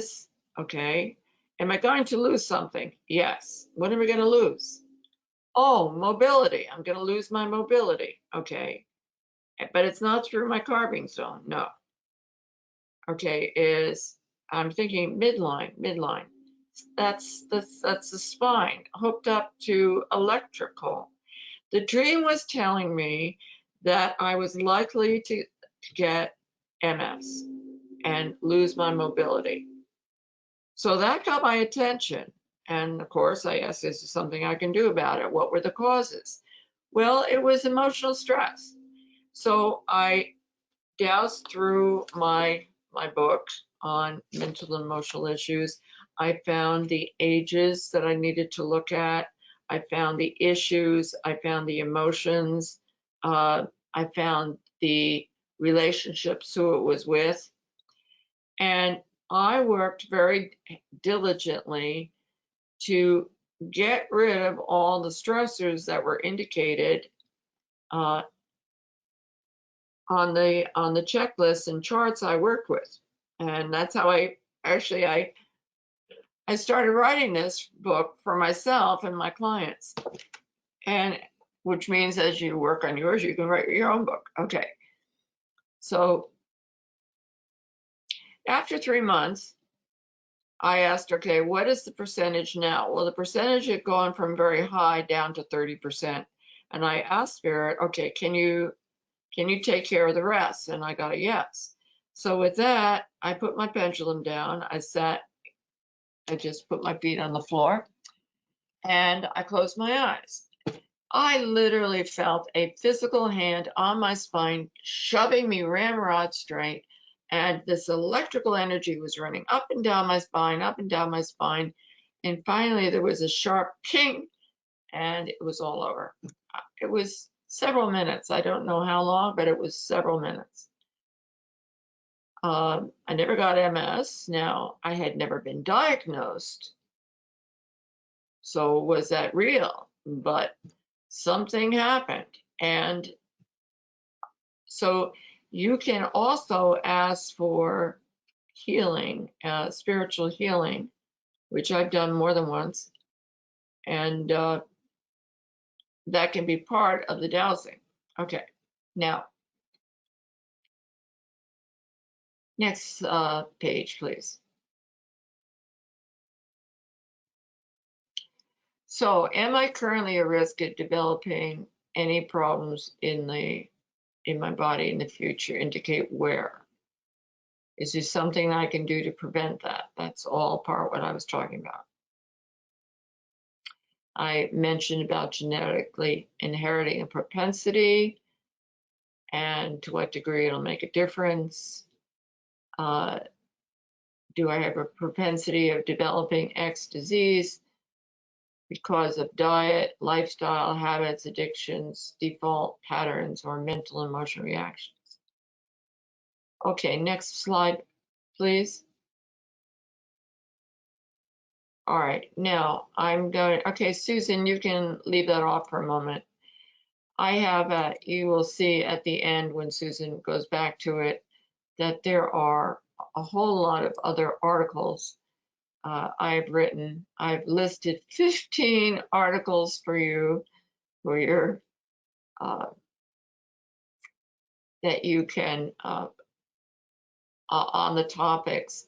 E: okay, am I going to lose something? Yes. What am I going to lose? Oh, mobility. I'm going to lose my mobility. Okay. But it's not through my carving zone. No. Okay, I'm thinking midline. That's the spine hooked up to electrical. The dream was telling me that I was likely to get MS and lose my mobility. So that got my attention. And of course, I asked, is there something I can do about it? What were the causes? Well, it was emotional stress. So I doused through my book on mental and emotional issues. I found the ages that I needed to look at. I found the issues. I found the emotions. I found the relationships, who it was with. And I worked very diligently to get rid of all the stressors that were indicated on the checklists and charts I worked with. And that's how I started writing this book for myself and my clients. And which means as you work on yours, you can write your own book. Okay. So after 3 months, I asked, okay, what is the percentage now? Well, the percentage had gone from very high down to 30%. And I asked Spirit, okay, can you take care of the rest? And I got a yes. So with that, I put my pendulum down. I just put my feet on the floor and I closed my eyes. I literally felt a physical hand on my spine, shoving me ramrod straight. And this electrical energy was running up and down my spine, up and down my spine. And finally, there was a sharp ping, and it was all over. It was several minutes. I don't know how long, but it was several minutes. I never got MS. Now, I had never been diagnosed. So was that real? But something happened. And so you can also ask for healing, spiritual healing, which I've done more than once. And that can be part of the dowsing. Okay. Now, next page, please. So, am I currently at risk of developing any problems in my body in the future? Indicate where. Is there something I can do to prevent that? That's all part what I was talking about. I mentioned about genetically inheriting a propensity and to what degree it'll make a difference. Do I have a propensity of developing X disease because of diet, lifestyle, habits, addictions, default patterns, or mental emotional reactions? Okay, next slide, please. All right, now I'm going, okay, Susan, you can leave that off for a moment. I have, you will see at the end when Susan goes back to it, that there are a whole lot of other articles I've written. I've listed 15 articles for you, for your, that you can, on the topics.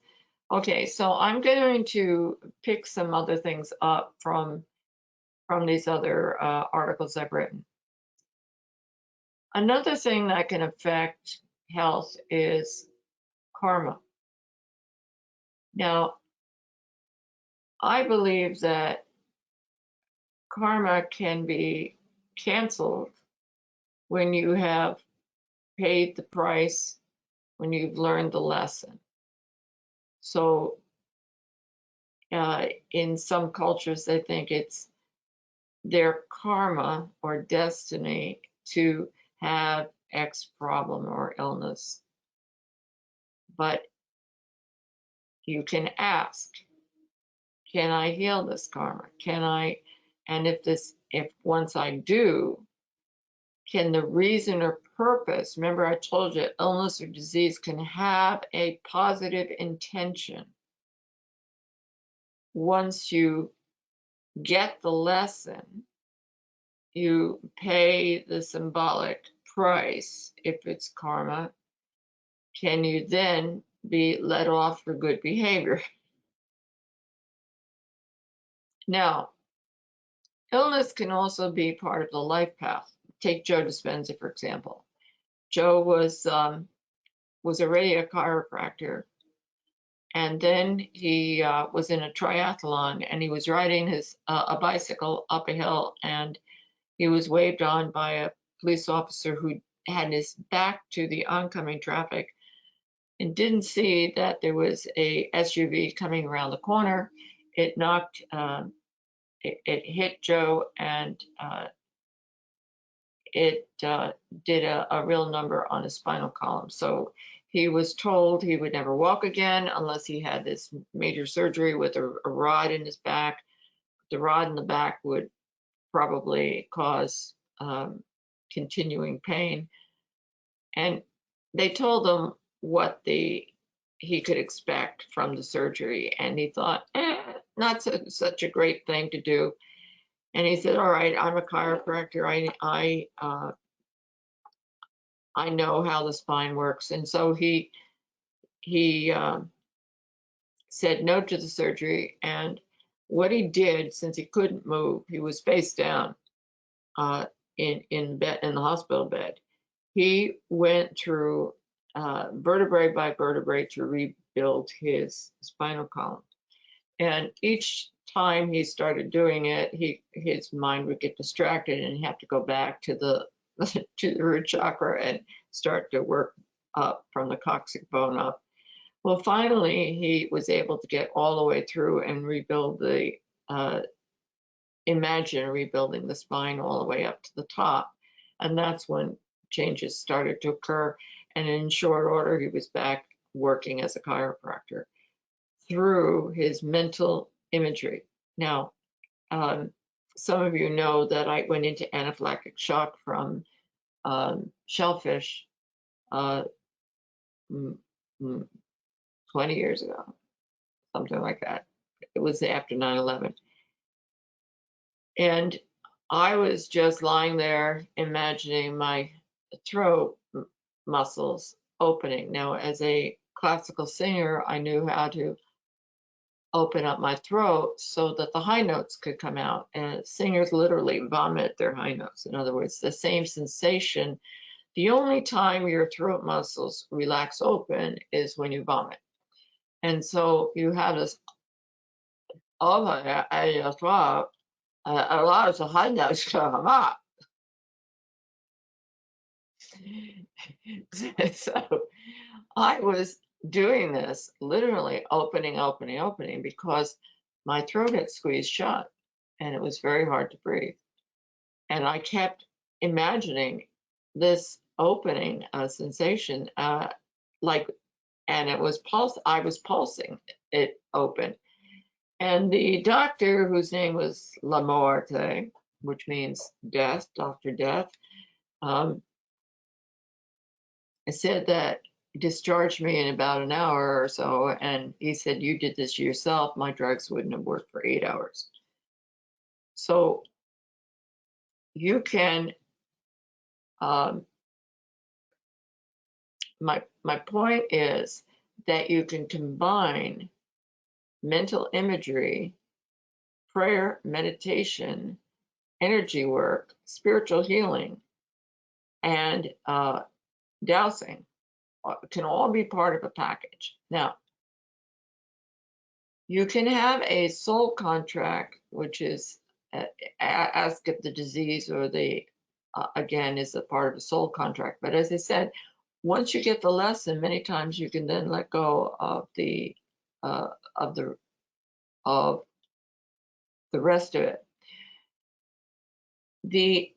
E: Okay, so I'm going to pick some other things up from these other articles I've written. Another thing that can affect health is karma. Now, I believe that karma can be canceled when you have paid the price, when you've learned the lesson. So in some cultures, they think it's their karma or destiny to have X problem or illness. But you can ask, can I heal this karma? Can I, and if once I do, can the reason or purpose, remember I told you illness or disease can have a positive intention. Once you get the lesson, you pay the symbolic price, if it's karma, can you then be let off for good behavior? Now, illness can also be part of the life path. Take Joe Dispenza, for example. Joe was already a chiropractor, and then he was in a triathlon, and he was riding a bicycle up a hill, and he was waved on by a police officer who had his back to the oncoming traffic and didn't see that there was a SUV coming around the corner. It knocked, it hit Joe, and it did a real number on his spinal column. So he was told he would never walk again unless he had this major surgery with a rod in his back. The rod in the back would probably cause continuing pain. And they told him what he could expect from the surgery. And he thought, not such a great thing to do. And he said, all right, I'm a chiropractor. I know how the spine works. And so he said no to the surgery. And what he did, since he couldn't move, he was face down in the hospital bed. He went through vertebrae by vertebrae to rebuild his spinal column. And each time he started doing it, his mind would get distracted and he'd have to go back to the to the root chakra and start to work up from the coccyx bone up. Well, finally, he was able to get all the way through and rebuild imagine rebuilding the spine all the way up to the top. And that's when changes started to occur. And in short order, he was back working as a chiropractor through his mental imagery. Now, some of you know that I went into anaphylactic shock from shellfish 20 years ago, something like that. It was after 9/11. And I was just lying there imagining my throat muscles opening. Now, as a classical singer, I knew how to open up my throat so that the high notes could come out. And singers literally vomit their high notes. In other words, the same sensation. The only time your throat muscles relax open is when you vomit. And so you have this over at your throat, a lot of the high notes come up. So I was doing this, literally opening, because my throat had squeezed shut and it was very hard to breathe. And I kept imagining this opening sensation, like, and it was I was pulsing it open. And the doctor, whose name was La Morte, which means death, Dr. Death, said that discharged me in about an hour or so. And he said, you did this yourself. My drugs wouldn't have worked for 8 hours. So you can, my point is that you can combine mental imagery, prayer, meditation, energy work, spiritual healing, and dowsing can all be part of a package. Now, you can have a soul contract, which is ask if the disease or the, again, is a part of a soul contract. But as I said, once you get the lesson, many times you can then let go of the rest of it. The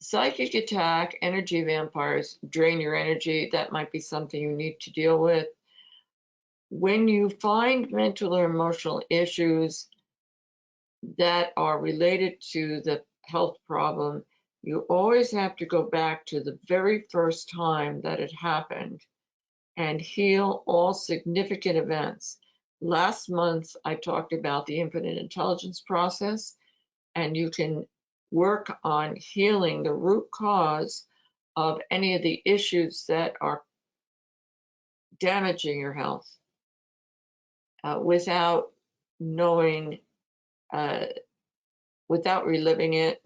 E: psychic attack, energy vampires drain your energy. That might be something you need to deal with. When you find mental or emotional issues that are related to the health problem, you always have to go back to the very first time that it happened and heal all significant events. Last month, I talked about the infinite intelligence process, and you can work on healing the root cause of any of the issues that are damaging your health without knowing, without reliving it,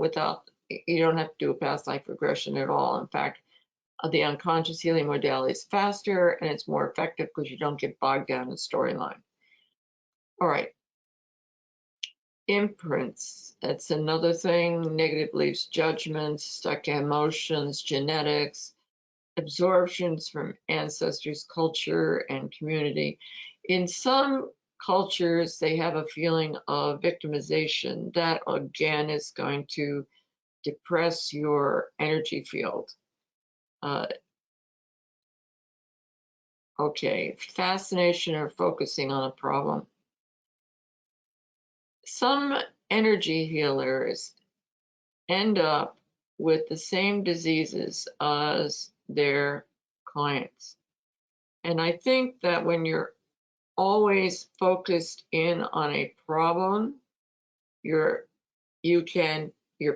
E: you don't have to do a past life regression at all. In fact, the unconscious healing modality is faster and it's more effective because you don't get bogged down in storyline. All right. Imprints, that's another thing. Negative beliefs, judgments, stuck emotions, genetics, absorptions from ancestors, culture, and community. In some cultures, they have a feeling of victimization. That, again, is going to depress your energy field. Okay, fascination or focusing on a problem. Some energy healers end up with the same diseases as their clients. And I think that when you're always focused in on a problem, you're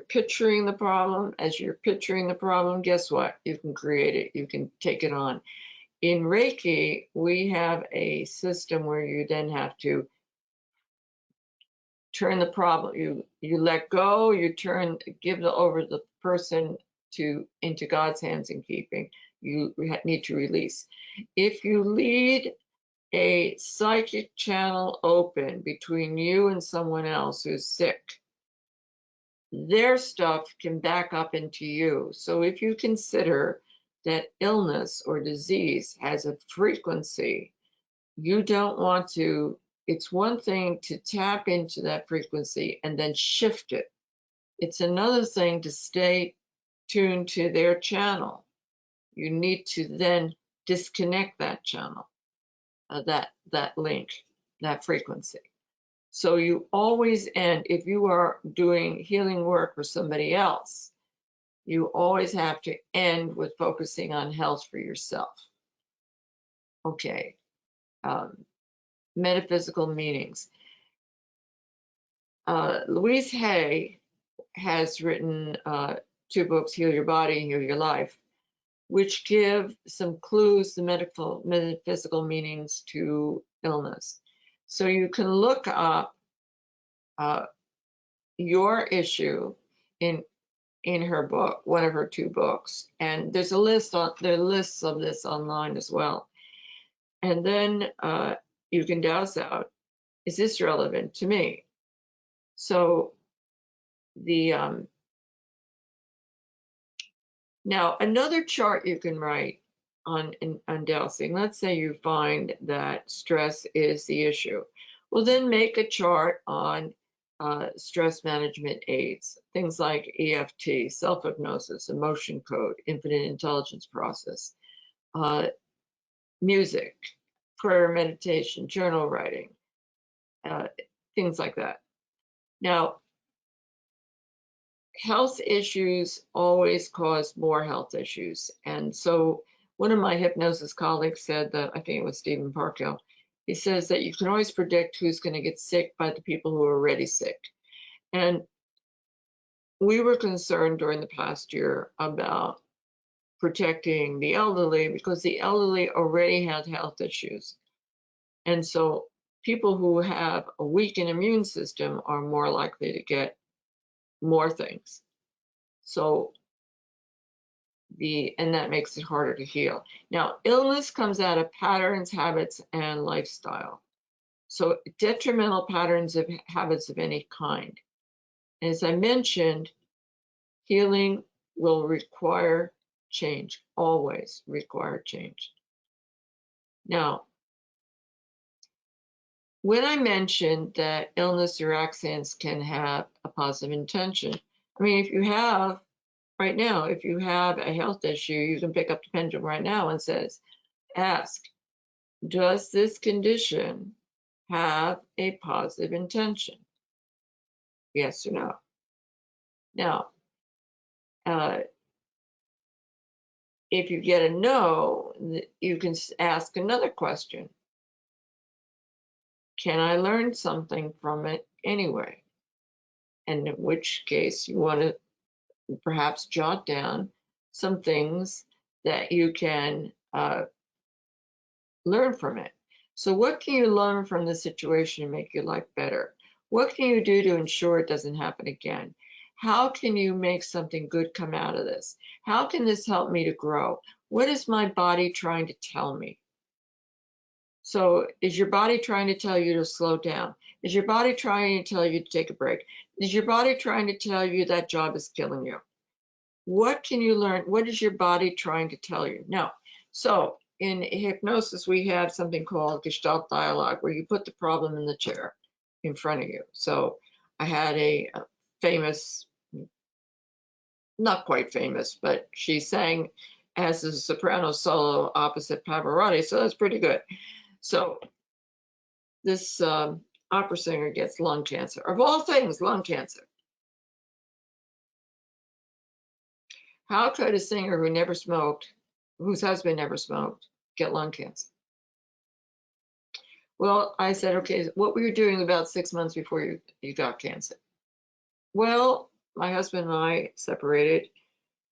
E: picturing the problem. As you're picturing the problem, guess what? You can create it, you can take it on. In Reiki, we have a system where you then have to turn the problem, you let go, you give over the person into God's hands and keeping. You need to release. If you lead a psychic channel open between you and someone else who's sick, their stuff can back up into you. So if you consider that illness or disease has a frequency, you don't want to, it's one thing to tap into that frequency and then shift it. It's another thing to stay tuned to their channel. You need to then disconnect that channel, that link, that frequency. So you always end, if you are doing healing work for somebody else, you always have to end with focusing on health for yourself. Okay. Metaphysical meanings. Louise Hay has written two books, Heal Your Body, Heal Your Life, which give some clues, the metaphysical meanings to illness. So you can look up your issue in her book, one of her two books, and there are lists of this online as well. And then you can dowse out, is this relevant to me? So the now another chart you can write on dowsing. Let's say you find that stress is the issue. Well, then make a chart on stress management aids, things like EFT, self-hypnosis, emotion code, infinite intelligence process, music, prayer, meditation, journal writing, things like that. Now, health issues always cause more health issues. And so one of my hypnosis colleagues said that, I think it was Stephen Parkhill, he says that you can always predict who's going to get sick by the people who are already sick. And we were concerned during the past year about protecting the elderly because the elderly already had health issues. And so people who have a weakened immune system are more likely to get more things. So and that makes it harder to heal. Now, illness comes out of patterns, habits, and lifestyle. So detrimental patterns of habits of any kind. As I mentioned, healing will require change, always require change. Now, when I mentioned that illness or accidents can have a positive intention, I mean, if you have, right now, if you have a health issue, you can pick up the pendulum right now and ask, does this condition have a positive intention? Yes or no? Now, if you get a no, you can ask another question. Can I learn something from it anyway? And in which case you want to perhaps jot down some things that you can learn from it. So what can you learn from the situation to make your life better? What can you do to ensure it doesn't happen again? How can you make something good come out of this? How can this help me to grow? What is my body trying to tell me? So is your body trying to tell you to slow down? Is your body trying to tell you to take a break? Is your body trying to tell you that job is killing you? What can you learn? What is your body trying to tell you? Now, so in hypnosis, we have something called Gestalt dialogue, where you put the problem in the chair in front of you. So I had a famous, not quite famous, but she sang as a soprano solo opposite Pavarotti, so that's pretty good. So this opera singer gets lung cancer. Of all things, lung cancer. How could a singer who never smoked, whose husband never smoked, get lung cancer? Well, I said, okay, what were you doing about 6 months before you got cancer? Well, my husband and I separated,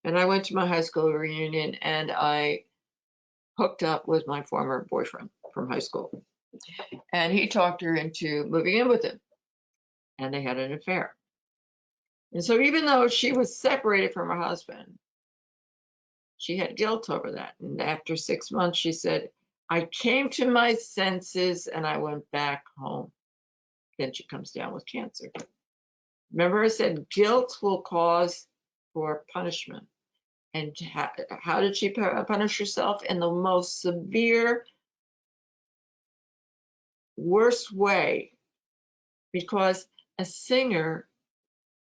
E: and I went to my high school reunion, and I hooked up with my former boyfriend from high school. And he talked her into moving in with him, and they had an affair. And so even though she was separated from her husband, she had guilt over that. And after 6 months, she said, I came to my senses and I went back home. Then she comes down with cancer. Remember, I said guilt will cause for punishment. And how did she punish herself? In the most severe, worst way, because a singer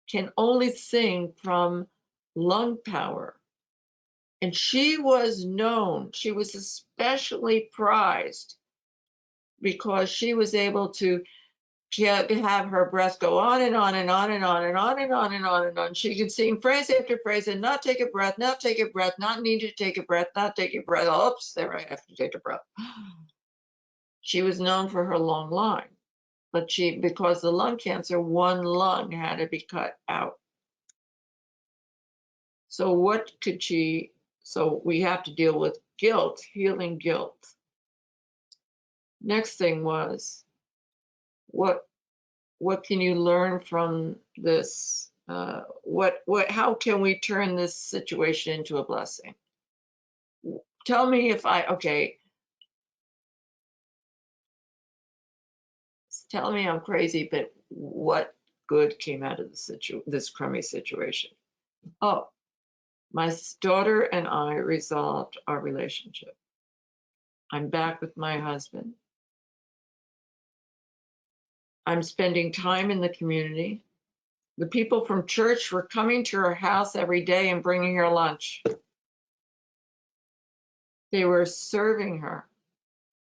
E: can only sing from lung power. And she was known, she was especially prized because she was able to have her breath go on and on and on and on and on and on and on and on. She could sing phrase after phrase and not take a breath, not take a breath, not need to take a breath, not take a breath. Oops, there I have to take a breath. She was known for her long line, but because the lung cancer, one lung had to be cut out. So what could she, so we have to deal with guilt, healing guilt. Next thing was, what can you learn from this? How can we turn this situation into a blessing? Tell me if okay, tell me I'm crazy, but what good came out of this crummy situation? Oh, my daughter and I resolved our relationship. I'm back with my husband. I'm spending time in the community. The people from church were coming to her house every day and bringing her lunch. They were serving her.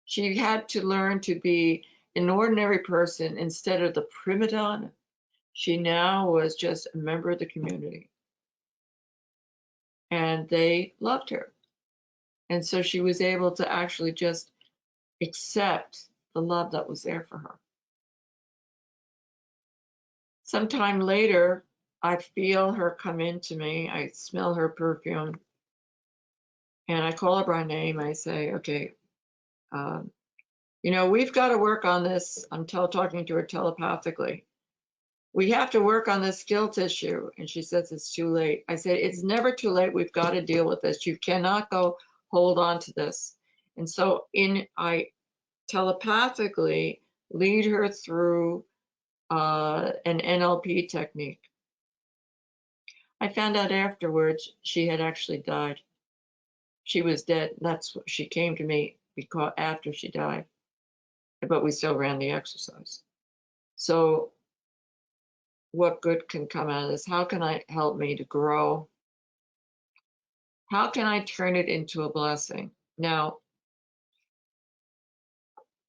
E: She had to learn to be an ordinary person instead of the prima donna. She now was just a member of the community. And they loved her. And so she was able to actually just accept the love that was there for her. Sometime later, I feel her come into me. I smell her perfume. And I call her by name. I say, okay, we've got to work on this. I'm talking to her telepathically. We have to work on this guilt issue. And she says, it's too late. I said, it's never too late. We've got to deal with this. You cannot go hold on to this. And so I telepathically lead her through an NLP technique. I found out afterwards she had actually died. She was dead. That's what she came to me because after she died, but we still ran the exercise. So what good can come out of this? How can I help me to grow? How can I turn it into a blessing? Now,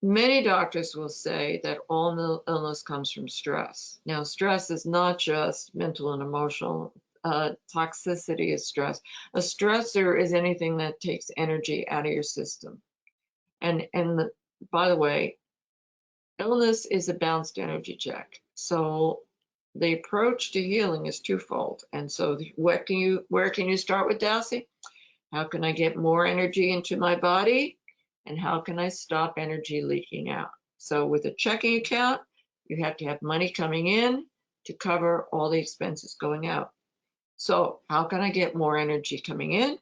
E: many doctors will say that all illness comes from stress. Now, stress is not just mental and emotional. Toxicity is stress. A stressor is anything that takes energy out of your system. And by the way, illness is a bounced energy check. So the approach to healing is twofold. And so where can you start with, Dowsing? How can I get more energy into my body? And how can I stop energy leaking out? So with a checking account, you have to have money coming in to cover all the expenses going out. So how can I get more energy coming in?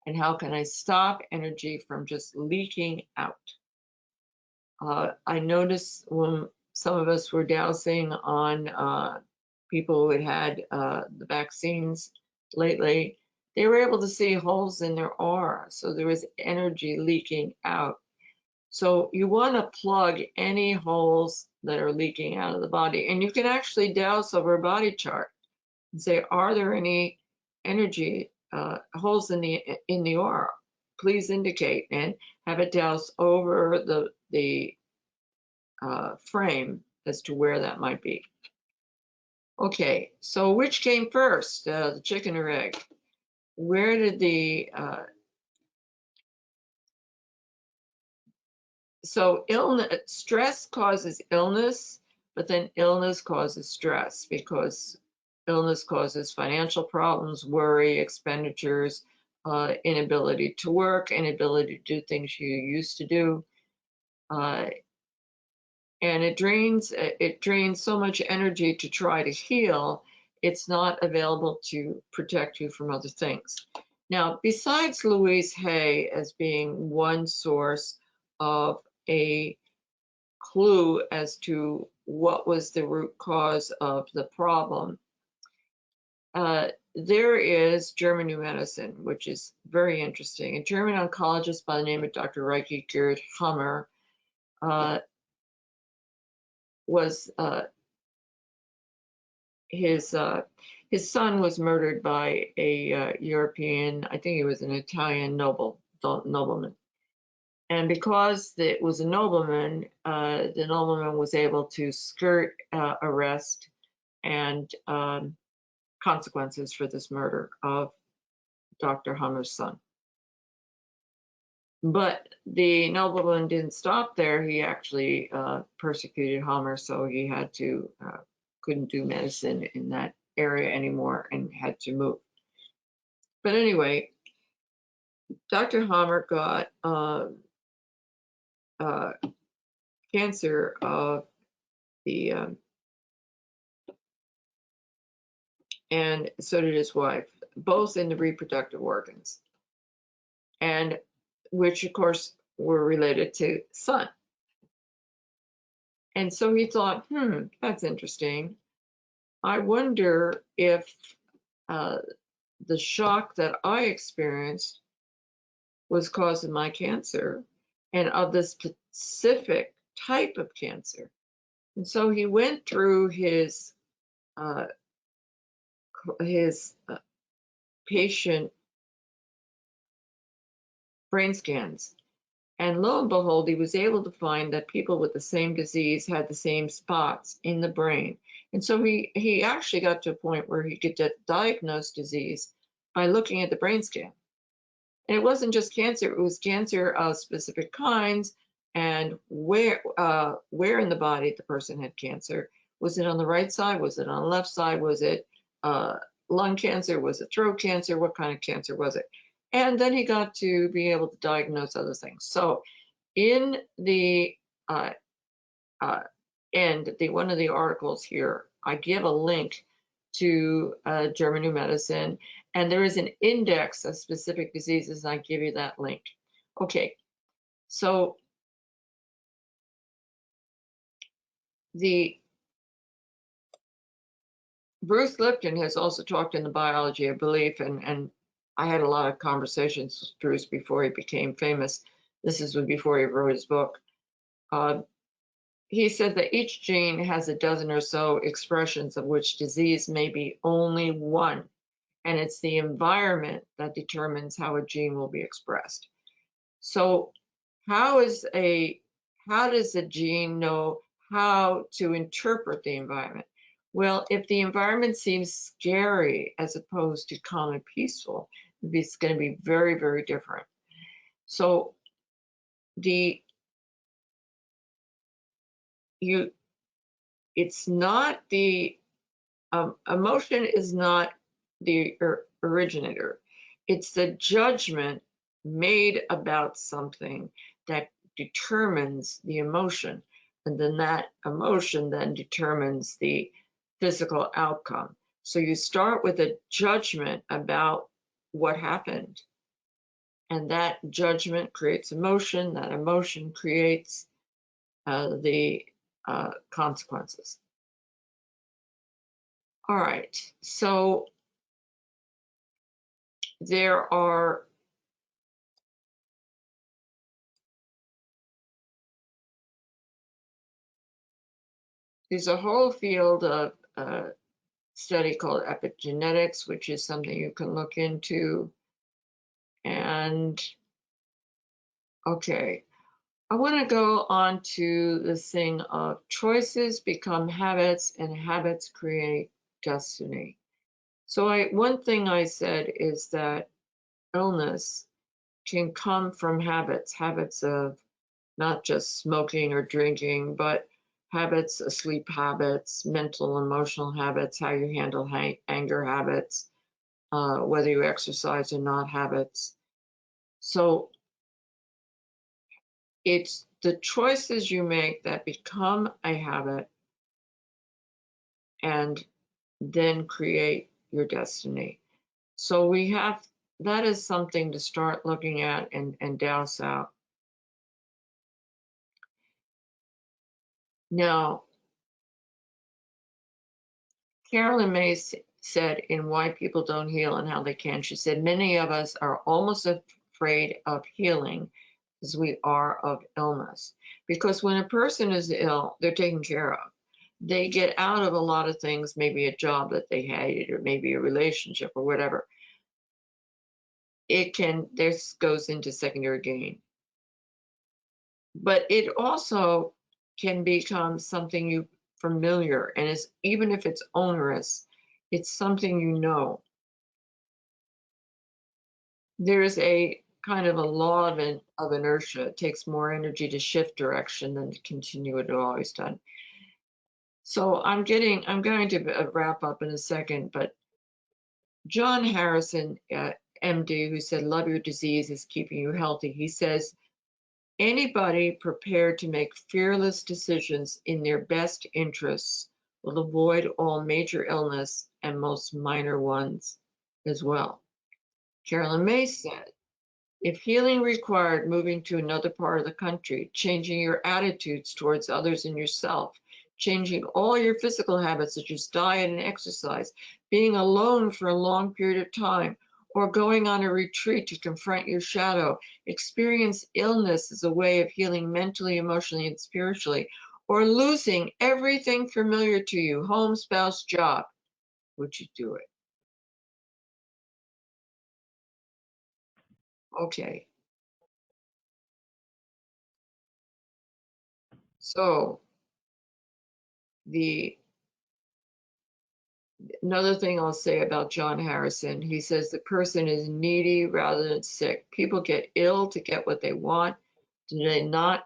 E: And how can I stop energy from just leaking out? I noticed when some of us were dowsing on people who had the vaccines lately, they were able to see holes in their aura. So there was energy leaking out. So you want to plug any holes that are leaking out of the body. And you can actually douse over a body chart and say, are there any energy holes in the aura? Please indicate, and have it douse over the frame as to where that might be. Okay, so which came first, the chicken or egg? Where did so stress causes illness, but then illness causes stress because illness causes financial problems, worry, expenditures, inability to work, inability to do things you used to do. And it drains so much energy to try to heal, it's not available to protect you from other things. Now, besides Louise Hay as being one source of a clue as to what was the root cause of the problem, there is German New Medicine, which is very interesting. A German oncologist by the name of Dr. Reiki Gerd Hammer was his son was murdered by a European, I think he was an Italian nobleman. And because it was a nobleman, the nobleman was able to skirt arrest and consequences for this murder of Dr. Hammer's son. But the nobleman didn't stop there. He actually persecuted Hammer, so he had to couldn't do medicine in that area anymore and had to move. But anyway, Dr. Hammer got cancer of the, and so did his wife, both in the reproductive organs, and which of course were related to sun. And so he thought, that's interesting. I wonder if the shock that I experienced was causing my cancer, and of the specific type of cancer. And so he went through his patient brain scans, and lo and behold, he was able to find that people with the same disease had the same spots in the brain. And so he actually got to a point where he could diagnose disease by looking at the brain scan. And it wasn't just cancer, it was cancer of specific kinds, and where in the body the person had cancer. Was it on the right side? Was it on the left side? Was it lung cancer? Was it throat cancer? What kind of cancer was it? And then he got to be able to diagnose other things. So in the end, one of the articles here, I give a link to German New Medicine, and there is an index of specific diseases, and I give you that link. Okay, so Bruce Lipton has also talked in the Biology of Belief, and I had a lot of conversations with Bruce before he became famous. This is before he wrote his book. He said that each gene has a dozen or so expressions of which disease may be only one, and it's the environment that determines how a gene will be expressed. So how does a gene know how to interpret the environment? Well, if the environment seems scary as opposed to calm and peaceful, it's going to be very, very different. So it's not the emotion is not the originator. It's the judgment made about something that determines the emotion, and then that emotion then determines the physical outcome. So you start with a judgment about what happened, and that judgment creates emotion. That emotion creates the consequences. All right, so there's a whole field of study called epigenetics, which is something you can look into. And okay, I want to go on to this thing of choices become habits and habits create destiny. So one thing I said is that illness can come from habits of not just smoking or drinking, but habits, sleep habits, mental, emotional habits, how you handle anger habits, whether you exercise or not habits. So it's the choices you make that become a habit and then create your destiny. So that is something to start looking at and douse out. Now, Carolyn May said in Why People Don't Heal and How They Can, she said, many of us are almost afraid of healing as we are of illness. Because when a person is ill, they're taken care of. They get out of a lot of things, maybe a job that they hated, or maybe a relationship or whatever. This goes into secondary gain. But it also can become something familiar, and even if it's onerous, it's something you know. There's a kind of a law of inertia. It takes more energy to shift direction than to continue what it always done. So I'm going to wrap up in a second, but John Harrison MD who said, love your disease is keeping you healthy. He says, anybody prepared to make fearless decisions in their best interests will avoid all major illness and most minor ones as well. Carolyn May said, if healing required moving to another part of the country, changing your attitudes towards others and yourself, changing all your physical habits such as diet and exercise, being alone for a long period of time, or going on a retreat to confront your shadow, experience illness as a way of healing mentally, emotionally, and spiritually, or losing everything familiar to you, home, spouse, job, would you do it? Okay. So another thing I'll say about John Harrison, he says the person is needy rather than sick. People get ill to get what they want. Do they not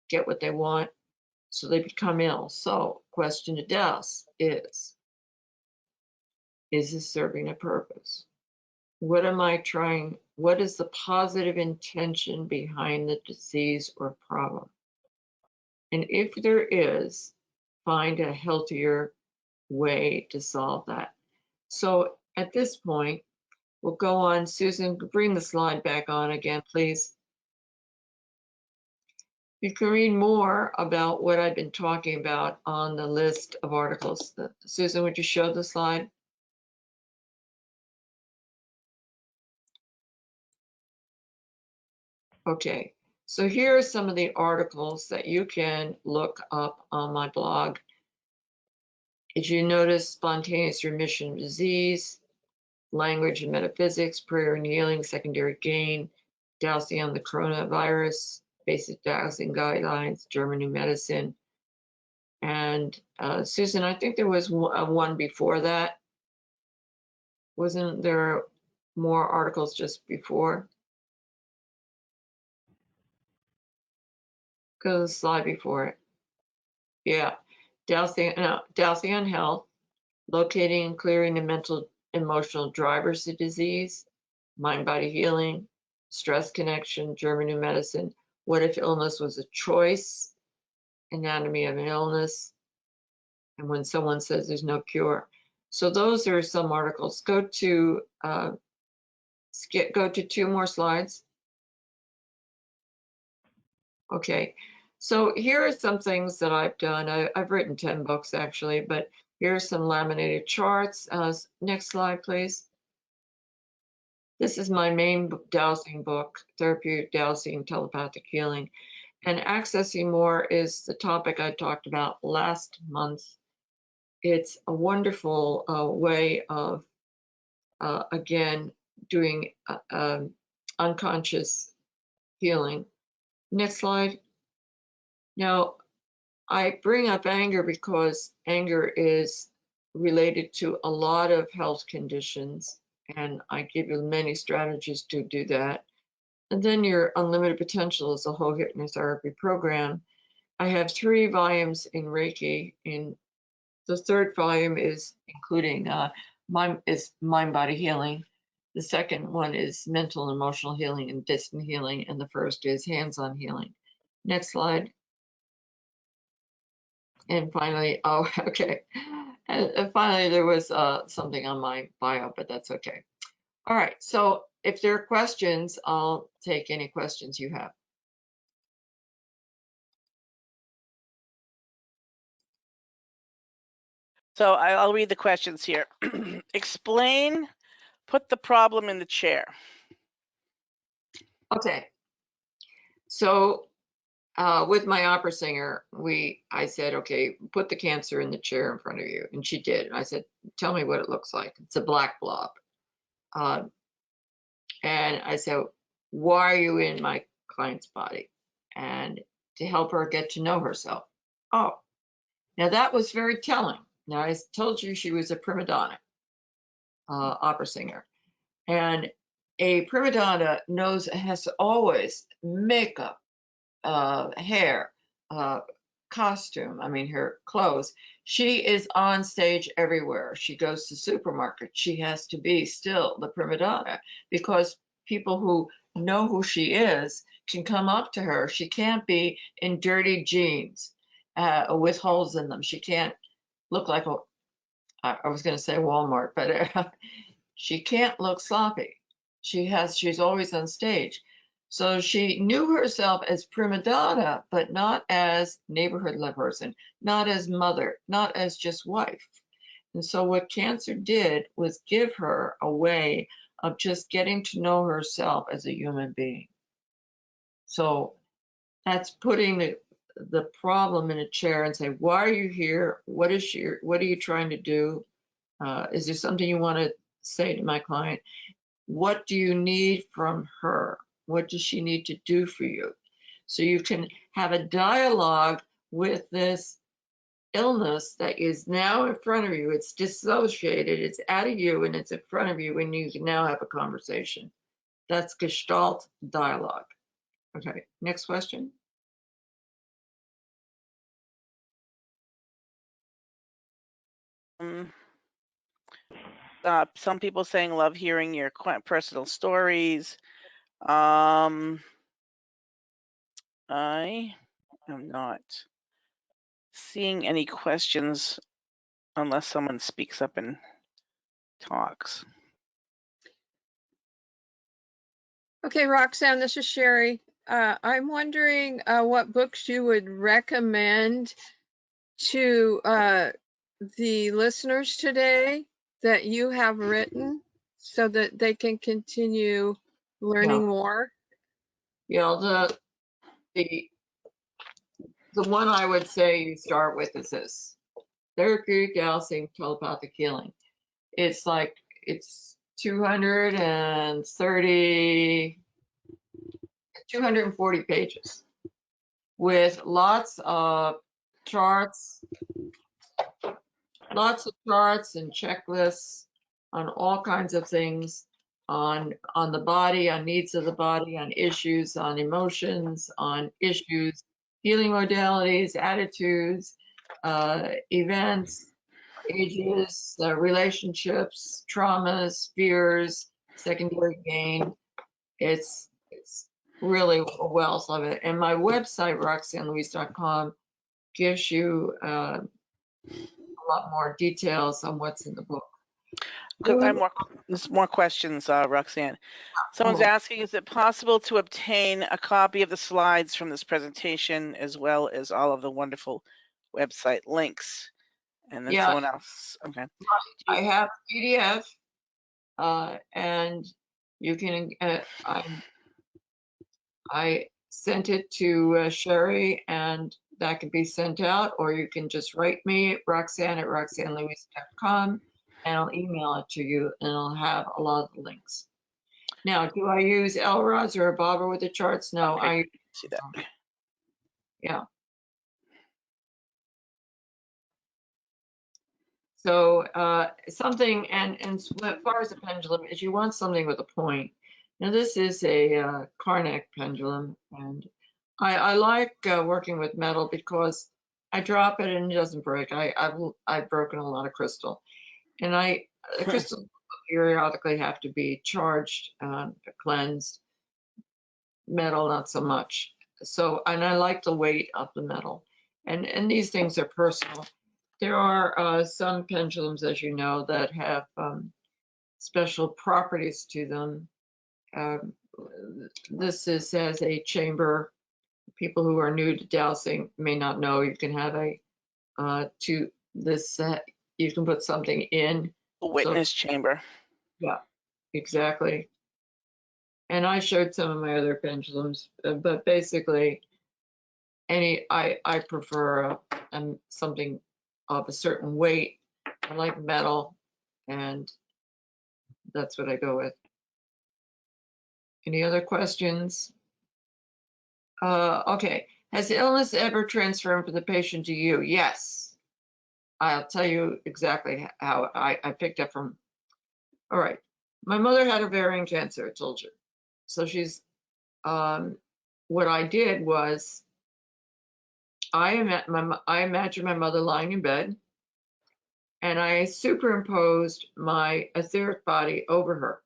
E: get what they want? So they become ill. So question to Douse is this serving a purpose? What am I trying? What is the positive intention behind the disease or problem? And if there is, find a healthier way to solve that. So at this point, we'll go on. Susan, bring the slide back on again, please. You can read more about what I've been talking about on the list of articles. Susan, would you show the slide? Okay, so here are some of the articles that you can look up on my blog. Did you notice spontaneous remission of disease, language and metaphysics, prayer and healing, secondary gain, dowsing on the coronavirus, basic dowsing guidelines, German new medicine. And Susan, I think there was one before that. Wasn't there more articles just before? Go to the slide before it. Yeah, dowsing on health, locating and clearing the mental emotional drivers of disease, mind-body healing, stress connection, German new medicine, what if illness was a choice, anatomy of an illness, and when someone says there's no cure. So those are some articles. Go to two more slides. Okay, so here are some things that I've done. I've written 10 books actually, but here are some laminated charts. Next slide, please. This is my main dowsing book, Therapeutic Dowsing, Telepathic Healing. And accessing more is the topic I talked about last month. It's a wonderful way of, again, doing unconscious healing. Next slide. Now, I bring up anger because anger is related to a lot of health conditions, and I give you many strategies to do that. And then your unlimited potential is a whole hypnotherapy program. I have 3 volumes in Reiki. In the 3rd volume is including mind-body healing. The 2nd one is mental and emotional healing and distant healing, and the 1st is hands-on healing. Next slide. And finally, oh, okay. And finally, there was something on my bio, but that's okay. All right, so if there are questions, I'll take any questions you have.
D: So I'll read the questions here. Explain, put the problem in the chair.
E: Okay, so with my opera singer, I said, okay, put the cancer in the chair in front of you, and she did. And I said, tell me what it looks like. It's a black blob. And I said, why are you in my client's body? And to help her get to know herself. Oh, now that was very telling. Now I told you she was a prima donna opera singer, and a prima donna has always makeup, hair, costume. I mean, her clothes. She is on stage everywhere. She goes to supermarkets. She has to be still the prima donna because people who know who she is can come up to her. She can't be in dirty jeans with holes in them. She can't look like I was going to say Walmart, but she can't look sloppy. She's always on stage. So she knew herself as prima donna, but not as neighborhood person, not as mother, not as just wife. And so what cancer did was give her a way of just getting to know herself as a human being. So that's putting the problem in a chair and say, why are you here? What are you trying to do? Is there something you want to say to my client? What do you need from her? What does she need to do for you? So you can have a dialogue with this illness that is now in front of you. It's dissociated, it's out of you, and it's in front of you, and you can now have a conversation. That's Gestalt dialogue. Okay, next question.
D: Some people saying love hearing your personal stories. I am not seeing any questions unless someone speaks up and talks.
B: Okay, Roxanne, this is Sherry. I'm wondering what books you would recommend to the listeners today that you have written so that they can continue learning more.
E: The one I would say you start with is this: therapeutic dowsing, telepathic healing. It's 240 pages with lots of charts and checklists on all kinds of things, on the body, on needs of the body, on issues, on emotions, on issues, healing modalities, attitudes, events, ages, relationships, traumas, fears, secondary gain. It's really a wealth of it. And my website, roxannelouise.com, gives you a lot more details on what's in the book.
D: There's more questions, Roxanne. Someone's asking, is it possible to obtain a copy of the slides from this presentation as well as all of the wonderful website links? And then someone else, okay.
E: I have PDF, and you can, I sent it to Sherry, and that can be sent out, or you can just write me, roxanne@roxannelouise.com, and I'll email it to you, and I'll have a lot of the links. Now, do I use LRODs or a bobber with the charts? No,
D: Okay,
E: I
D: see that.
E: yeah. So something, and as far as the pendulum is, you want something with a point. Now this is a Karnak pendulum, and I like working with metal because I drop it and it doesn't break. I've broken a lot of crystal, and the crystals periodically have to be charged, cleansed. Metal, not so much. So, and I like the weight of the metal, and these things are personal. There are some pendulums, as you know, that have special properties to them. This has a chamber. People who are new to dowsing may not know you can have you can put something in.
D: A witness chamber.
E: Yeah, exactly. And I showed some of my other pendulums, but basically, I prefer something of a certain weight. I like metal, and that's what I go with. Any other questions? Okay. Has the illness ever transferred from the patient to you? Yes. I'll tell you exactly how I picked up from. All right. My mother had ovarian cancer, I told you. So she's, what I did was I imagined my mother lying in bed. and I superimposed my etheric body over her.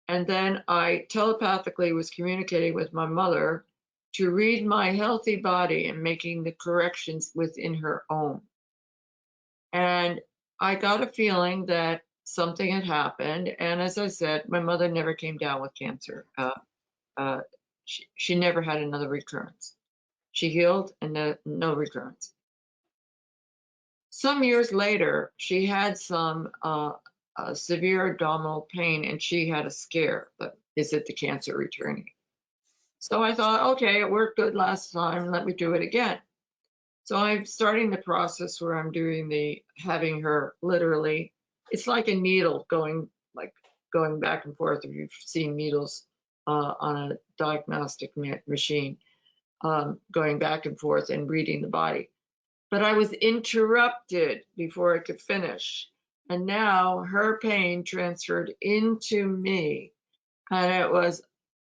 E: And then I telepathically was communicating with my mother to read my healthy body and making the corrections within her own. And I got a feeling that something had happened. And as I said, my mother never came down with cancer. She never had another recurrence. She healed and no recurrence. Some years later, she had some severe abdominal pain and she had a scare. But is it the cancer returning? So I thought, okay, it worked good last time. Let me do it again. So I'm starting the process where I'm doing having her literally, it's like a needle going back and forth. If you've seen needles on a diagnostic machine, going back and forth and reading the body. But I was interrupted before I could finish. And now her pain transferred into me. And it was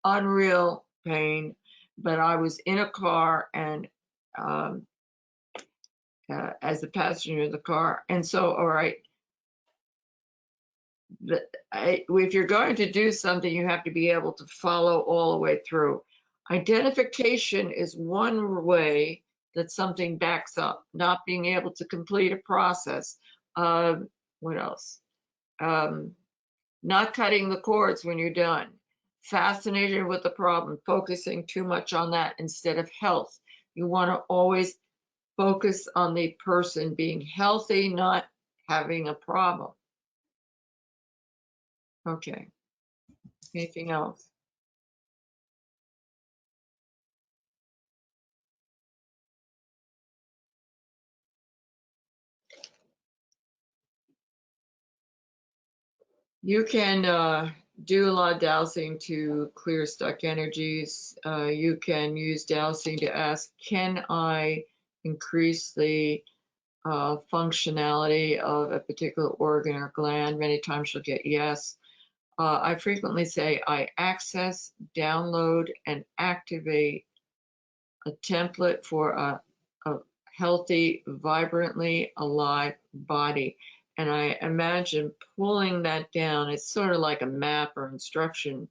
E: unreal pain. But I was in a car and as the passenger of the car. And so, all right, if you're going to do something, you have to be able to follow all the way through. Identification is one way that something backs up, not being able to complete a process. What else? Not cutting the cords when you're done. Fascinated with the problem, focusing too much on that instead of health. You want to always focus on the person being healthy, not having a problem. Okay. Anything else? You can do a lot of dowsing to clear stuck energies. You can use dowsing to ask, can I increase the functionality of a particular organ or gland? Many times you'll get yes. I frequently say I access, download, and activate a template for a healthy, vibrantly alive body. And I imagine pulling that down. It's sort of like a map or instruction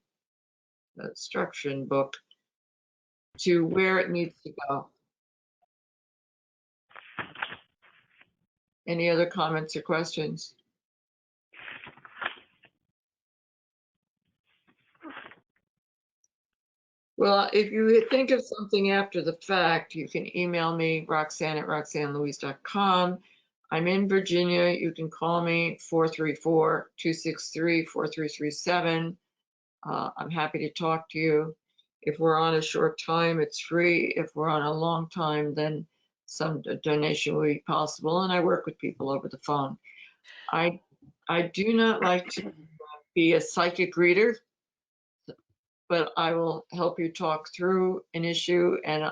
E: book to where it needs to go. Any other comments or questions? Well, if you think of something after the fact, you can email me, Roxanne@RoxanneLouise.com. I'm in Virginia. You can call me 434-263-4337. I'm happy to talk to you. If we're on a short time, it's free. If we're on a long time, then some donation will be possible. And I work with people over the phone. I do not like to be a psychic reader, but I will help you talk through an issue. And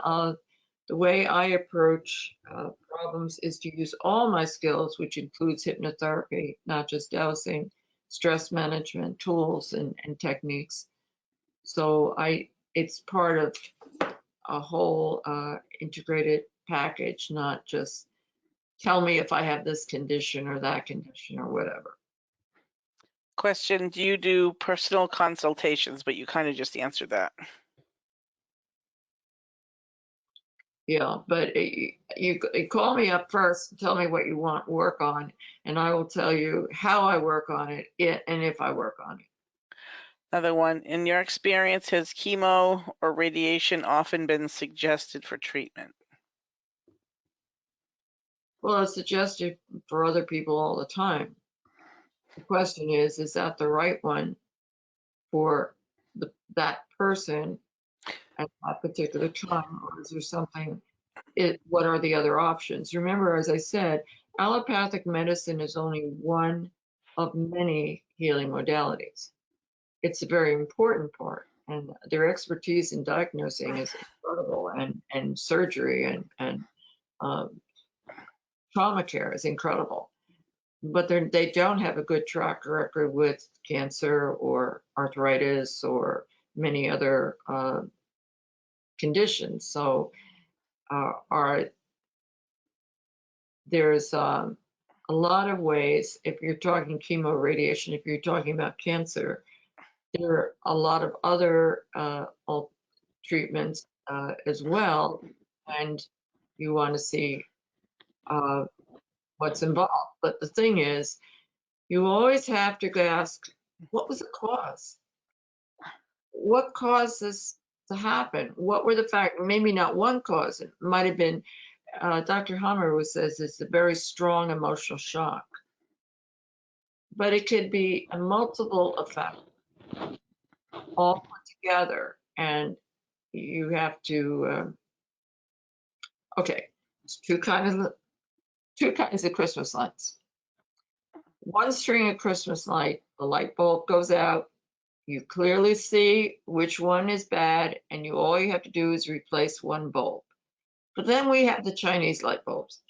E: the way I approach problems is to use all my skills, which includes hypnotherapy, not just dowsing, stress management tools and techniques. So it's part of a whole integrated package, not just tell me if I have this condition or that condition or whatever.
D: Question, do you do personal consultations? But you kind of just answered that.
E: Yeah, but you call me up first and tell me what you want to work on, and I will tell you how I work on it and if I work on it.
D: Another one, in your experience, has chemo or radiation often been suggested for treatment?
E: Well, it's suggested for other people all the time. The question is that the right one for that person at that particular time, or is there something, what are the other options? Remember, as I said, allopathic medicine is only one of many healing modalities. It's a very important part, and their expertise in diagnosing is incredible, and surgery and trauma care is incredible. But they don't have a good track record with cancer or arthritis or many other conditions. So there's a a lot of ways, if you're talking chemo radiation, if you're talking about cancer, there are a lot of other treatments as well, and you want to see what's involved. But the thing is, you always have to ask, what was the cause? What caused this to happen? What were the factors? Maybe not one cause. It might have been, Dr. Hammer says it's a very strong emotional shock. But it could be a multiple effect, all put together. And you have to, okay, it's two kinds of Christmas lights. One string of Christmas light, the light bulb goes out. You clearly see which one is bad, and all you have to do is replace one bulb. But then we have the Chinese light bulbs,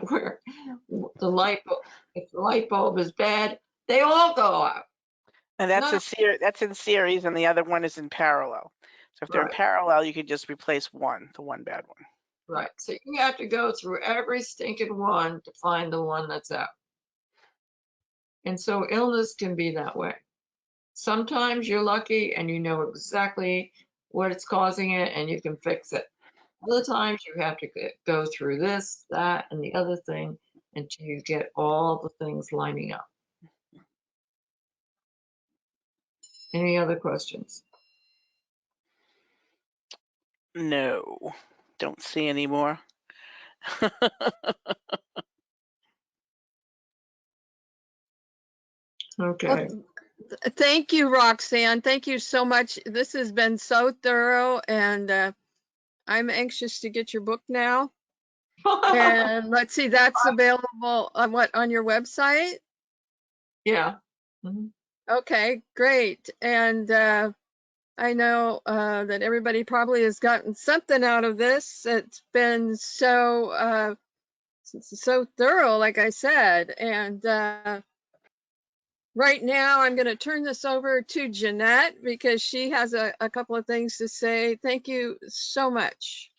E: where the light bulb, if the light bulb is bad, they all go out.
D: And that's
E: None-
D: that's in series, and the other one is in parallel. So if they're in
E: Right.
D: parallel, you could just replace the one bad one.
E: Right. So you have to go through every stinking one to find the one that's out. And so illness can be that way. Sometimes you're lucky and you know exactly what it's causing it and you can fix it. Other times you have to go through this, that, and the other thing until you get all the things lining up. Any other questions?
D: No, don't see any more.
E: Okay.
B: Thank you, Roxanne. Thank you so much. This has been so thorough, and I'm anxious to get your book now. And let's see, that's available on on your website?
E: Yeah. Mhm.
B: Okay, great. And I know that everybody probably has gotten something out of this. It's been so thorough, like I said. And right now, I'm going to turn this over to Jeanette because she has a couple of things to say. Thank you so much.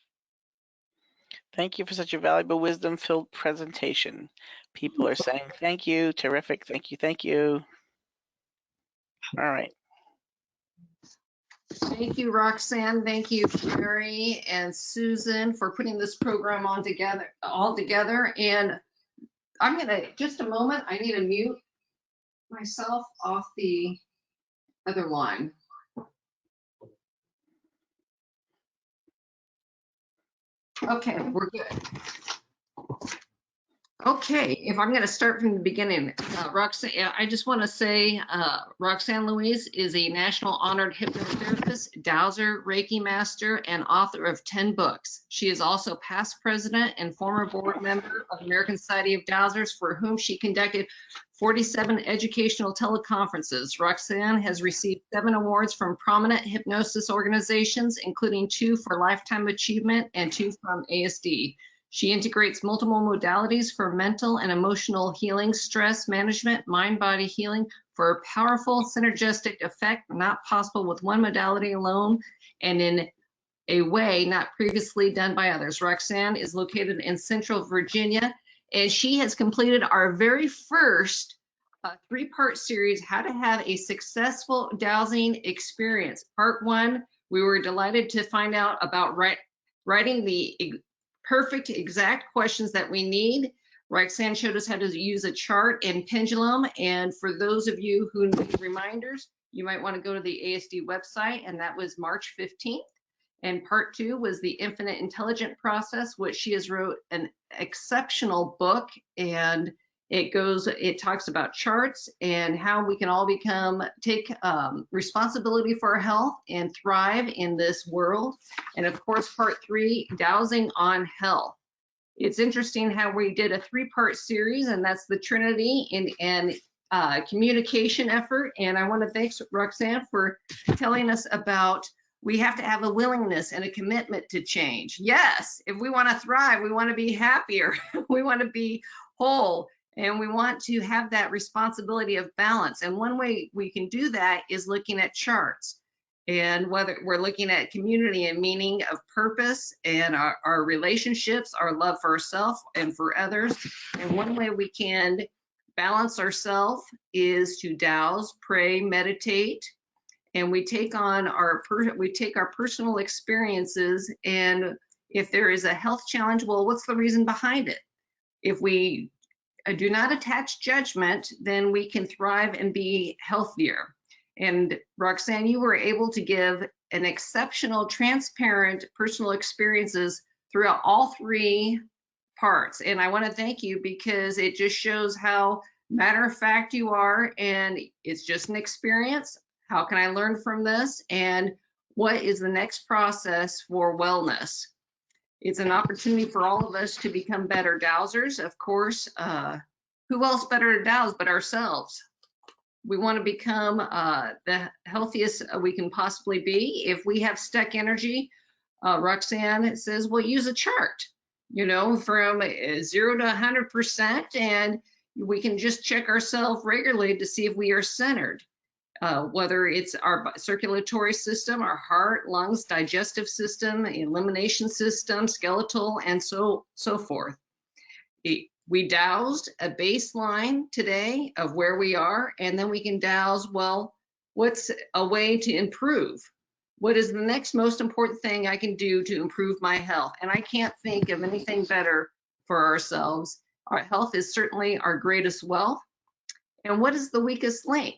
D: Thank you for such a valuable, wisdom-filled presentation. People are saying thank you, terrific, thank you, thank you. All right.
G: Thank you, Roxanne. Thank you, Mary and Susan, for putting this program all together. And I'm gonna, just a moment, I need to mute myself off the other line. Okay, we're good. Okay, if I'm going to start from the beginning, Roxanne, I just want to say Roxanne Louise is a national honored hypnotherapist, dowser, Reiki master, and author of 10 books. She is also past president and former board member of American Society of Dowsers, for whom she conducted 47 educational teleconferences. Roxanne has received 7 awards from prominent hypnosis organizations, including 2 for Lifetime Achievement and 2 from ASD. She integrates multiple modalities for mental and emotional healing, stress management, mind-body healing for a powerful synergistic effect not possible with one modality alone and in a way not previously done by others. Roxanne is located in Central Virginia, and she has completed our very first 3-part series, How to Have a Successful Dowsing Experience. Part 1, we were delighted to find out about writing the perfect exact questions that we need. Roxanne showed us how to use a chart and pendulum. And for those of you who need reminders, you might want to go to the ASD website, and that was March 15th. And part 2 was the Infinite Intelligent Process, which she has wrote an exceptional book, and it talks about charts and how we can all take responsibility for our health and thrive in this world. And of course, part 3, Dowsing on Health. It's interesting how we did a 3-part series, and that's the Trinity and communication effort. And I want to thank Roxanne for telling us about we have to have a willingness and a commitment to change. Yes, if we want to thrive, we want to be happier, we want to be whole, and we want to have that responsibility of balance. And one way we can do that is looking at charts. And whether we're looking at community and meaning of purpose and our relationships, our love for ourselves and for others. And one way we can balance ourselves is to douse, pray, meditate, and we take on our personal experiences. And if there is a health challenge, well, what's the reason behind it? If we do not attach judgment, then we can thrive and be healthier. And Roxanne, you were able to give an exceptional, transparent personal experiences throughout all three parts. And I want to thank you because it just shows how matter of fact you are, and it's just an experience. How can I learn from this? And what is the next process for wellness? It's an opportunity for all of us to become better dowsers. Of course, who else better to douse but ourselves? We want to become the healthiest we can possibly be. If we have stuck energy, Roxanne says, well, use a chart, you know, from 0 to 100%, and we can just check ourselves regularly to see if we are centered. Whether it's our circulatory system, our heart, lungs, digestive system, elimination system, skeletal, and so forth. We dowsed a baseline today of where we are, and then we can douse, well, what's a way to improve? What is the next most important thing I can do to improve my health? And I can't think of anything better for ourselves. Our health is certainly our greatest wealth. And what is the weakest link?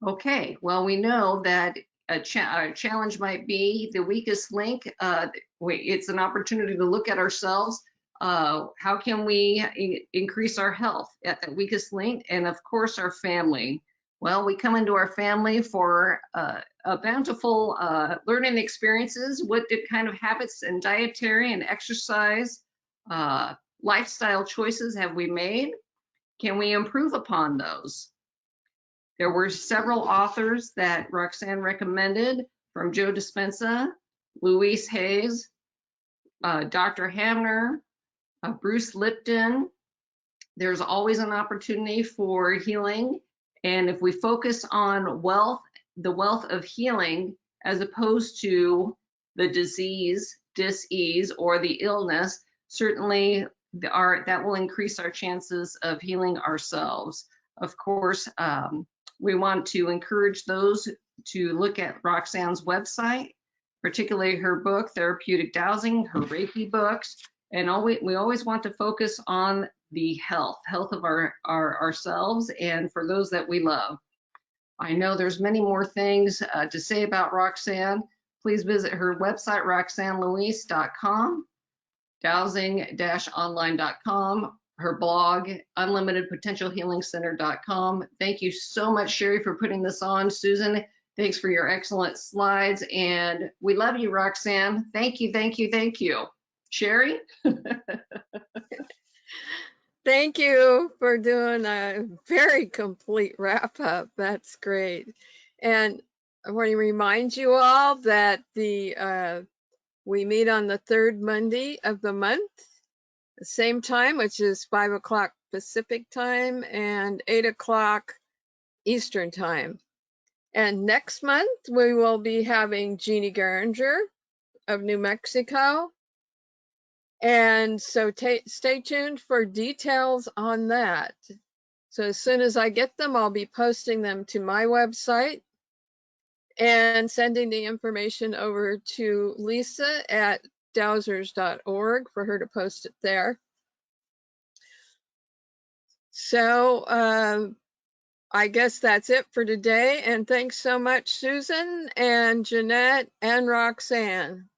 G: Okay, well, we know that a challenge might be the weakest link. It's an opportunity to look at ourselves. How can we increase our health at the weakest link? And of course, our family. Well, we come into our family for a bountiful learning experiences. What kind of habits and dietary and exercise lifestyle choices have we made? Can we improve upon those? There were several authors that Roxanne recommended, from Joe Dispenza, Louise Hayes, Dr. Hamner, Bruce Lipton. There's always an opportunity for healing. And if we focus on wealth, the wealth of healing, as opposed to the disease, dis-ease, or the illness, certainly that will increase our chances of healing ourselves. Of course, we want to encourage those to look at Roxanne's website, particularly her book, Therapeutic Dowsing, her Reiki books, and we always want to focus on the health of ourselves and for those that we love. I know there's many more things to say about Roxanne. Please visit her website, roxannelouise.com, dowsing-online.com, her blog, unlimitedpotentialhealingcenter.com. Thank you so much, Sherry, for putting this on. Susan, thanks for your excellent slides. And we love you, Roxanne. Thank you, thank you, thank you. Sherry?
B: Thank you for doing a very complete wrap up. That's great. And I want to remind you all that we meet on the third Monday of the month, the same time, which is 5 o'clock Pacific time and 8 o'clock Eastern time. And next month, we will be having Jeannie Geringer of New Mexico. And so stay tuned for details on that. So as soon as I get them, I'll be posting them to my website and sending the information over to Lisa at dowsers.org for her to post it there. So I guess that's it for today. And thanks so much, Susan and Jeanette and Roxanne.